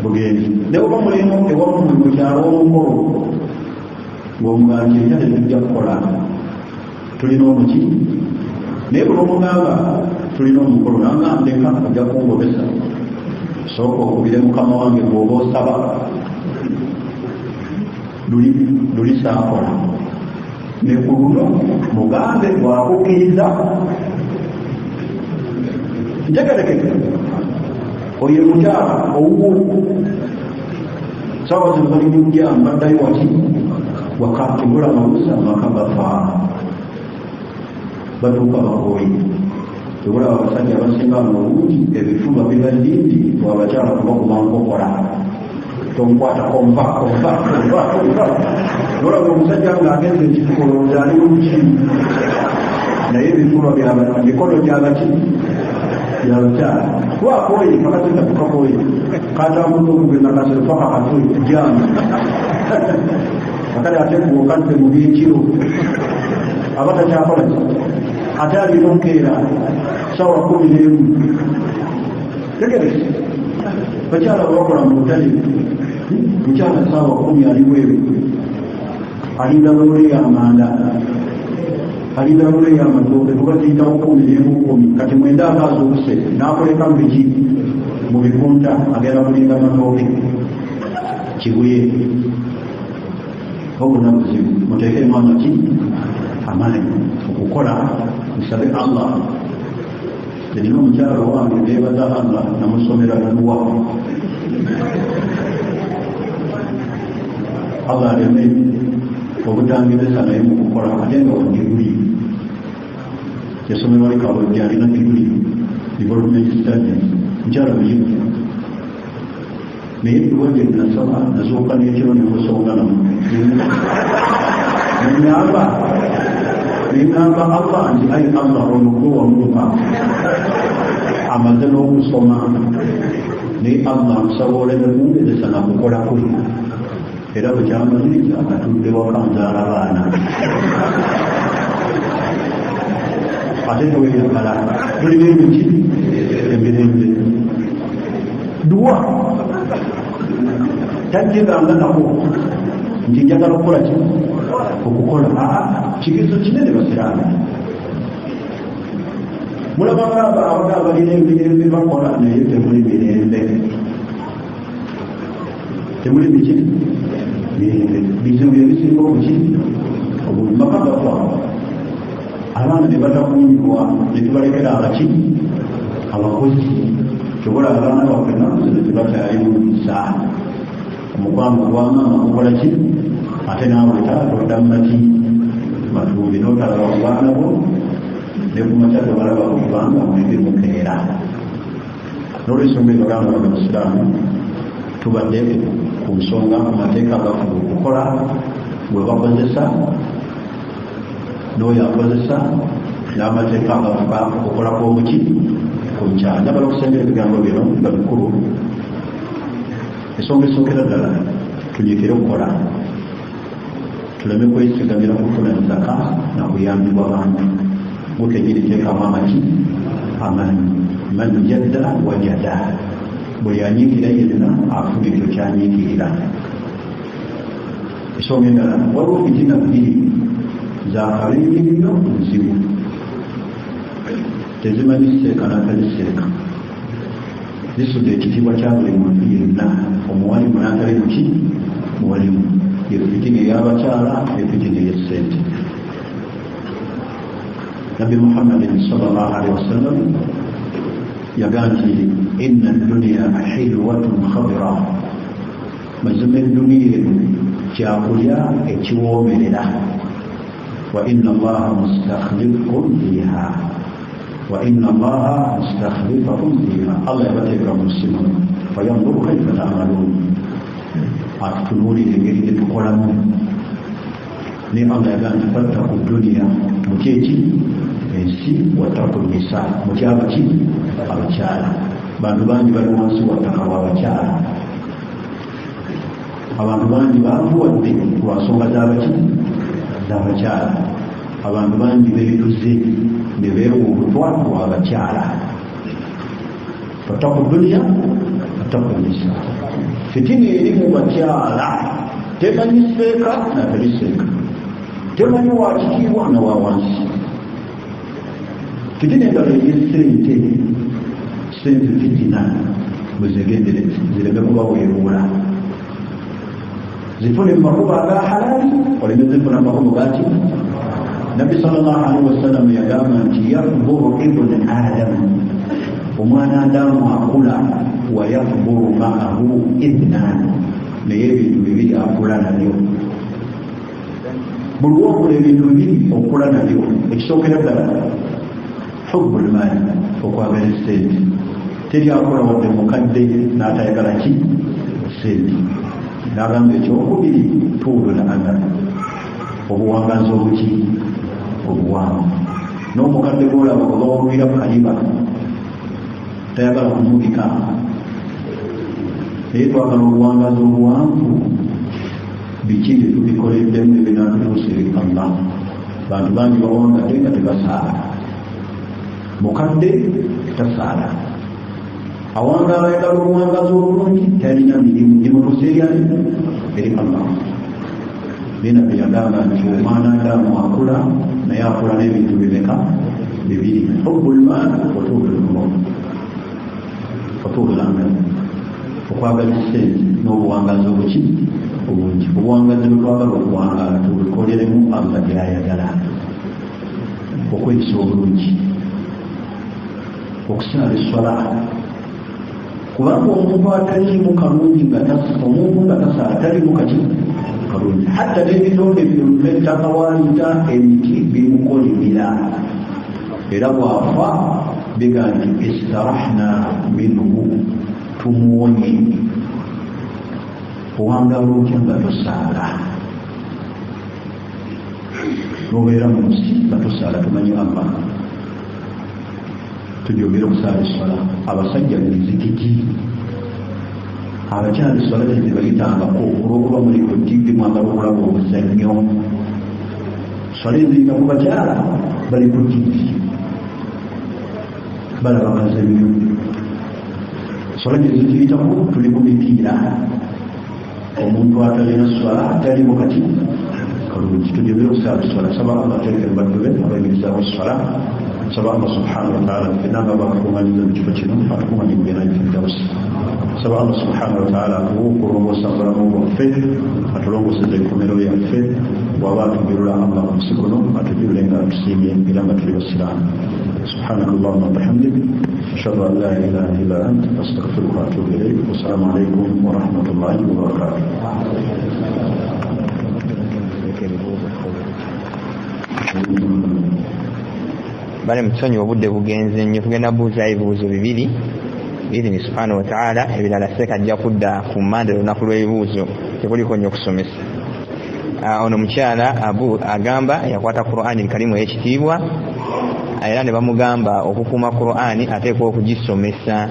bugende ne oba mulimu ewamu mukyalo omukolo ng'omugamba kirina tetujja kukola tulina omuki naye buli omugamba tulina omukolo nangambeka ojja kungobesa sooka okubire mukama wange bw'oba osaba luli saakola ne ku luno mugambe bwakukkiriza ntegerekeke oyo mukyala owuwo sawa zibalimuja mbaddayo waki wakatibula mabusa amaka bafaa batuuka bakooyi tebula abasajja abasinga mulungi ebifuba bibadindi wabakyala kubakuba nkokola tonkwata kompa nolaba omusajja ng'agenze ekikolooza ali mulukimu naye ebifuba mikono gyabaki byabakyala twakooyi kakasenta tukakooyi katambuza okugenda kasefa kakatuli jamu akali ate kuokazze mu byekiro aba takyakola ate alina okeera sawa 11 tegerese bakyala bakola mu butale mukyala sawa 10 aliweewe alinda loole y'amanda alinda loole y'amatooke kuba ziyitawo 10 kati mwenda akaaza obuse n'akoleka mu biki mu bikunta agenda kulinda amatooke kibuye obuna buzibu muteekemu amaki amaanyi okukola musabe Allah nina omukyala wange neebaza Allah namusomera naluwa Allah aleme obutangirisa naye mu kukola ate nga wadiguli yasomera wali kabojja alina diguli development studies mukyala muyimu naye ebiwadde nasoma nasooka n'ekiro nemusonga namu nengamba Allah nti ayi Allah olugwe wamupa amaze n'okusoma naye Allah nkusaboolere kungezesa nakukola kuli era bwe kyamaziriza atudde waka nzaala baana ate teweyagala tulina emiki emirembe duwa tajjeganga nako nti njagala okukola ki okukola kigezo kinene basiraamu mulabanga abagamba balina emirembe bakola naye temuli mirembe temuli biki mirembe bizibu ebisinga obuki obumaka gafa abaana ne batakunyibwa ne tubalekera abaki abakozi kyobola abaana baffe nakuzibe tebakyali mumisa omukwano gwamaama kukola ki ate naawe taatodda mumaki matuubi n'otalaba ku baana bo ne kumakya tebalaba kubanga mwembi mukeera n'olwensonga ebagamba abasiraamu tubadde ku nsonga ku mateeka agafuba okukola bwe bakozesa n'oyo akozesa n'amateeka agafuba okukola kw'omuki ku nkyala njagala okusengera ebigambo bino nga bikulu ensonga esookera ddala tunyiikire okukola tuleme kwesigamira kufuna nsaka na kuyambibwa abantu gukenyini teekamu amaki amanyi man jadda wajada buli anyiikira yenna afuna ekyo kyanyiikirira ensonga endala waliwo fitina bbiri zakalengi nnyo nzibu tezimanyi seeka n'ataliseeka zisudde ekitiibwa kya buli muntu yenna omuwalimu n'atali muki muwalimu ye fitina ey'abakyala efitina ey'essente nabbi muhammadin sallallahu alaihi wasallam yagamba nti inna dunya hilwatun khadira mazima edduniya eno kyakulya ekiwoomerera wa inna allaha mustakhlifukum fiha wa inna allaha mustakhlifakum fiha allah yabateeka mu ssimu fayanzuru kaifa ta'malun atutunuulira engeri gye tukolamu ne allah yagamba nti fattaku dunya mutya eki ensi wattaku nisa mutya abaki abakyala bantu bangi bali wansi wattaka w'abakyala abantu bangi bavuwadde lwansonga z'abaki z'abakyala abantu bangi beetuze ne beewuutwa lw'abakyala fattaku dunya wattaku nisa fitina eri mu bakyala temanyi seeka nataliseeka temanyi wakitiibwa na wawansi fitina endala ey'essente sente fitina bwezegendere zireme kubaweeruula zifune mu makubo aga halaali oleme zifuna makubo gaki nabbi sallallahu alaihi wasallam yagamba nti yakburu ibnu adamu omwana adamu akula wayakburu maahu ibnan naye ebintu bibiri akula nabyo buli wokula ebintu bibiri okula nabyo ekisookera ddala hubbul maali okwagala essente teri akola wadde mukadde n'atayagala ki sente n'agamba ekyokubiri tuulula agala obuwangazi obuki obuwanvu n'omukadde gwolaba oba olwira kaliba tayagala kumubika naye twagala obuwangazi obuwanvu biki byetubikoleddemu ebinatutuusa eri allah bantu bangi bawangadde nga tebasaala mukadde tasaala awangala ayagala obuwangazi obulungi talina mirimu gimutuusa eri allah nina byeyagamba nti omwana adamu akula naye akula n'ebintu bimeka bibiri hubbul maal wa tuulul umur otuululanga okwagala essente n'obuwangazi obuki obungi obuwangazi bwe twagala okuwangala tubikoleremu allah byayagala okweyisa obulungi okusaala eswala kubanga omuntu ataliimu kalungi omuntu nga tasaala taliimu kaki kalungi hatta n'ebitonde by'ettaka waayita emiti bimukolimira era bwafa biga nti istarahna minhu tumuwonye owangala otya nga tosaala nobeera mu nsi nga tosaala tumanyi allah tulyogera okusaala eswala abasajja muzikiti abakyala eswala tezibayitangako olwokuba muli ku ttivi mwagala okulaba obuzannyo swala eziyita ku bakyala bali ku ttivi balaba bazannyo swala gyezikiyitamu tuli ku mipiira omuntu atalina swala talimu kati kalungi tujibire okusala tusala saba Allah tereke baddu be abayimirizaawo ssala saba Allah subhanahu wa ta'ala fenanga bakukumanyiriza mu kifo kino atukumanyi kugenda Firdausi saba Allah subhanahu wa ta'ala okukulongoosa obulamu bwaffe atulongoseze enkomero yaffe bw'aba atujulula Allah ku nsi kuno atujulule nga tusiimye era nga tuli basiraamu سبحانك اللهم وبحمدك أشهد أن لا إله إلا أنت أستغفرك وأتوب إليك والسلام عليكم ورحمة الله وبركاته. bale mutusonyiwa obudde bugenze nnyo tugenda buuza ebibuuzo bibiri biizini subhanahu wa ta'ala ebirala seeka ajja kudda ku mmande olunaku lw'ebibuuzo tekuliko nnyo okusomesa. Ono mukyala Abu agamba yakwata Qur'ani kalimu ekitiibwa era ne bamugamba okukuuma Qur'ani ateekwa okugisomesa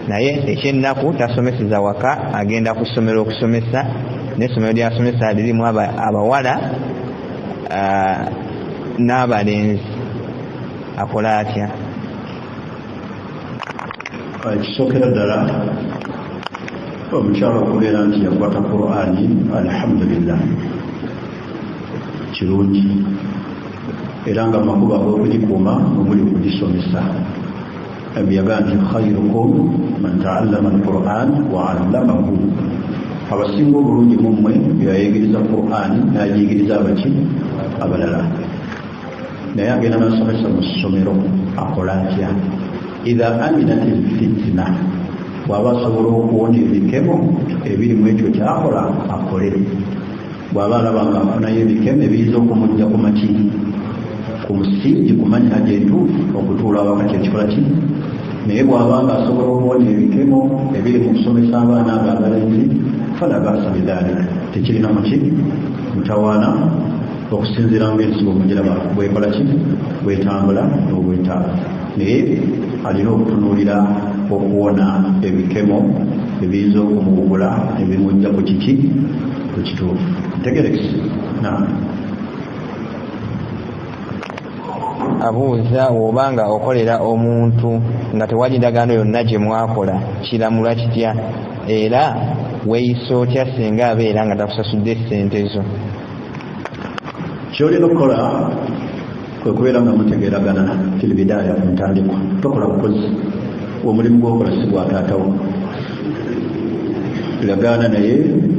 naye ekyennaku tasomeseza waka agenda ku ssomero okusomesa n'essomero lyasomesa lirimu abawala n'abalenzi akola atya? Ekisookera ddala omukyala okubeera nti yakwata Qur'ani alhamdulillah kirungi era nga amakubo ag'okugikuuma omuli okugisomesa. Yagaa nti khairukum man ta'allama al-Qur'an wa 'allamahu, abasinga obulungi mu mmwe yayegeriza Qur'ani n'agiyigiriza abaki abalala. Naye agenda n'asomesa mu ssomero akola atya? Idha aminatil fitna, bw'aba asobola okuwona ebikemo ebirimu ekyo kyakola akole. Bw'aba alaba nga afunayo ebikemo ebiyinza okumujja ku maki ku musingi kumanya entuufu okutuula wakati ekikola ki. Naye bw'aba nga asobola okuwona ebikemo ebiri mu kusomesa abaana abo abalenzi fala ba'sa bidhalika, tekirina muki mutawaana okusinziira ng'ensigo mugiraba bwekola ki bwetambula n'obwetaaga. Naye alina okutunuulira okuwona ebikemo ebiyinza okumubugula ebimujja ku kiki ku kituufu. Tegerekisi na abuuza obanga okolera omuntu nga tewali ndagaano yonna gye mwakola kiramulwa kitya era weeyisa otya singa abeera nga takusasudde ssente zo? Kyolina okukola kwe kubeera nga mutegeeragana fil bidaaya ku ntandikwa. Tokola bukozi, omulimu gw'okola si gwa taatawo. Lagaana naye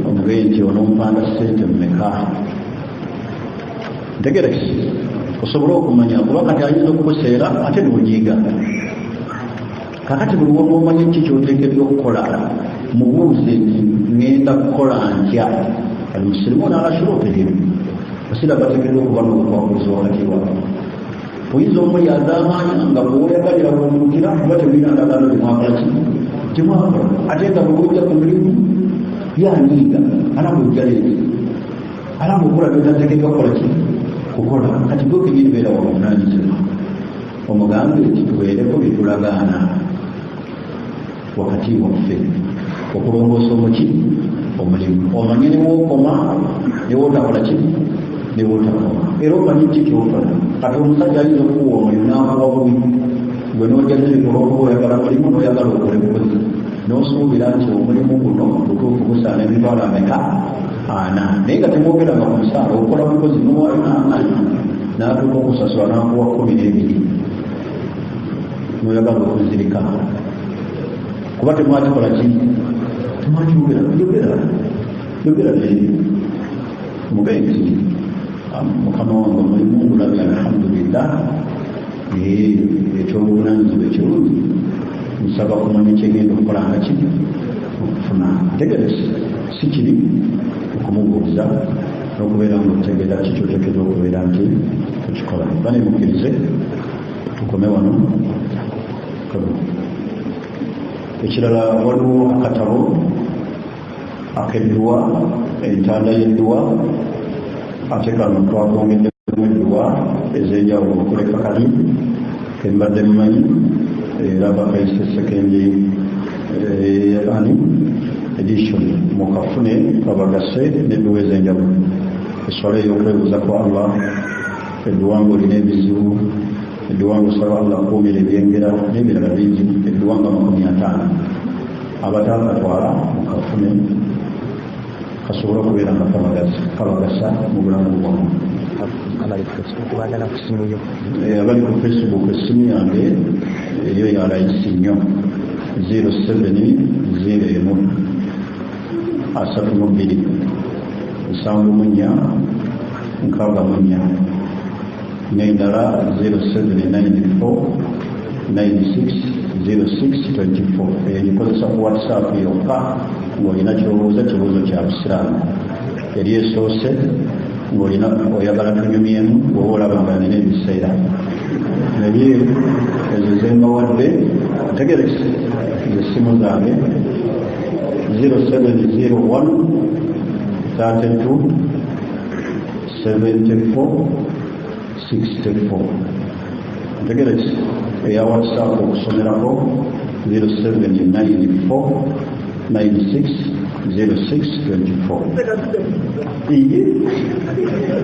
omugee nti onompanda ssente mmeka. Ntegerekisi osobola okumanya kuba kati ayinza okukuseera ate n'ogiiga. Kakati buli womu omanyi ki ky'oteekeddwa okukola mubuuze nti ŋŋenda kukola ntya. Al-muslimuuna ala shuruutihim, basira bateekeddwa okuba n'obukwakulizo wakati waabwe. Oyinza omulyaza amaanyi nga bweweyagalira bw'omuukira kuba tewulina ndagaano temwakola ki temwakola, ate nga bw'ojja ku mulimu yanyiiga alabujja leero alabukola byotateekeddwa kukola ki kukola. Kati gwe kenyinibeera wabuvunaanyizibwa omugambe nti tuweereko bitulagaana wakati waffe okulongoosa omuki omulimu. Omanye newookoma newootakola ki newootakoma, era omanyi ki kyokola. Kati omusajja ayinza okuwa omulimu n'akuwa bubi, gwe n'ojazirikola okuba oyagala mulimu n'oyagala okole bukozi n'osuubira nti omulimu guno butuufu gusaana emitwalo ameka 40, naye nga temwogeranga ku musaala okola bukozi n'owaayo n'amaanyi n'atuuka okusasula n'akuwa 12 n'oyagala okuzirika kuba temwakikola ki temwakiwogera yogera naye mugenzi mukama wange omulimu ngulabye alhamdulillah ekyobuvunanyizibwa ekirungi nsaba kumanya kyegenda okukola nga ki okufuna. Tegeresi si kiri okumubuuza n'okubeera nga otegeera kikyoteekeza okubeera nti tukikola. Bane mukkirize tukome wano. Ekirala waliwo akatabo akedduwa, entanda y'edduwa, ate kano twakongeddemu edduwa ez'enjawulo okuleka kali kembadde mumanyi era bakayise sekendi edition mukafune babagase n'edduwa ez'enjawulo. Eswala ey'okwebuuza kwa Allah, edduwa ng'olina ebizibu, edduwa ng'osaba Allah akuumira ebyengera n'ebirala bingi, edduwa nga 50 abataakatwala mukafune. kasobola okubeera nga kabagasa mu bulamu bwamu. Abali ku Facebook bagala ku ssimu yo. Abali ku Facebook essimu yange eyo ya layisi nnyo 070132 n'endala 0794960624. Eyo gikozesa ku WhatsApp yokka ng'olina kibuuzo kya busiraamu. Yali esoose ng'olina oyagala tunyumyemu bw'oba olaba nga nina ebiseera naye ezo zembawadde ntegerese zessimu zange 0701 32 74 64 ntegerese eya WhatsApp okusomerako 0794 96 0624. Iye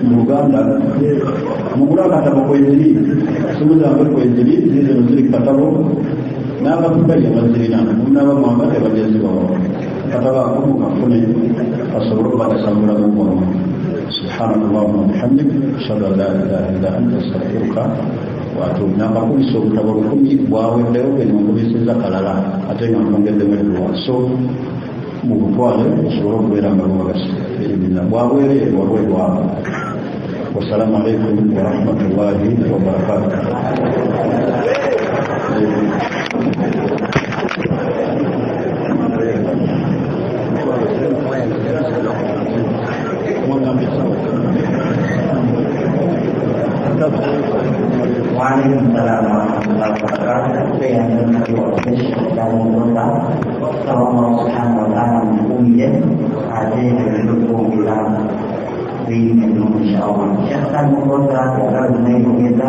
Muganda mugula katabo kweziri simu zange kweziri zino ziri katabo n'abakubaja bazirina munaba mwambate bagenzi bawo kataba akufune asobole okubatasambula mu bwongo. Subhanallahumma wa bihamdik ashhadu an la ilaha illa anta astaghfiruka wa atubu ilaik. Nabakulisa obutabo 10 bwaweddewo bwe nkubisiza kalala ate nga nkongeddemu edduwa so mu butwale osobola okubeera nga bubagasa ebina bwabwereere bwabwerwabo. Wassalamu alaikum warahmatullahi wabarakatuh. Waalaikumsalam warahmatullahi wabarakatuh. Saya yang berterima dan berdoa Allah Subhanahu wa taala menguji ada mendukung bilang ini insyaallah. Syaitan berdoa agar menolong kita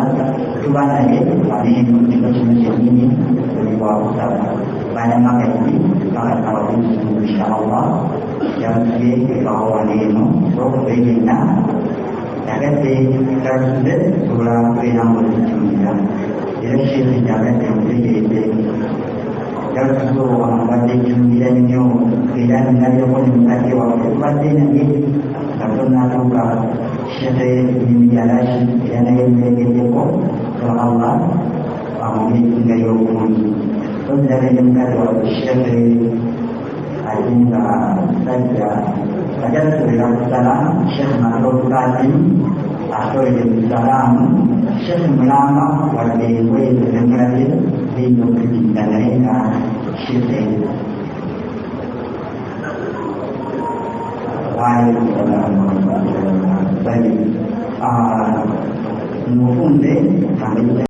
Tuhan aja hari ini kita ini berdoa banyak makan sangat tahu insyaallah yang kita bawa ini roh bina jangan terus pulang ke yang berjumpa. Jadi sih jangan terjadi. Jangan orang baca jumlahnya, tidak ada pun baca waktu baca nanti. Atau naruka syaitan ini jalan yang mereka pun Allah amin gayung. Terus dari yang kedua syaitan ada saja. Ada seorang salam Syekh Mahdud Qasim atau salam Syekh Melama wali wali demokrasi di negeri Indonesia Syekh Waalaikumsalam. Baik, mungkin kami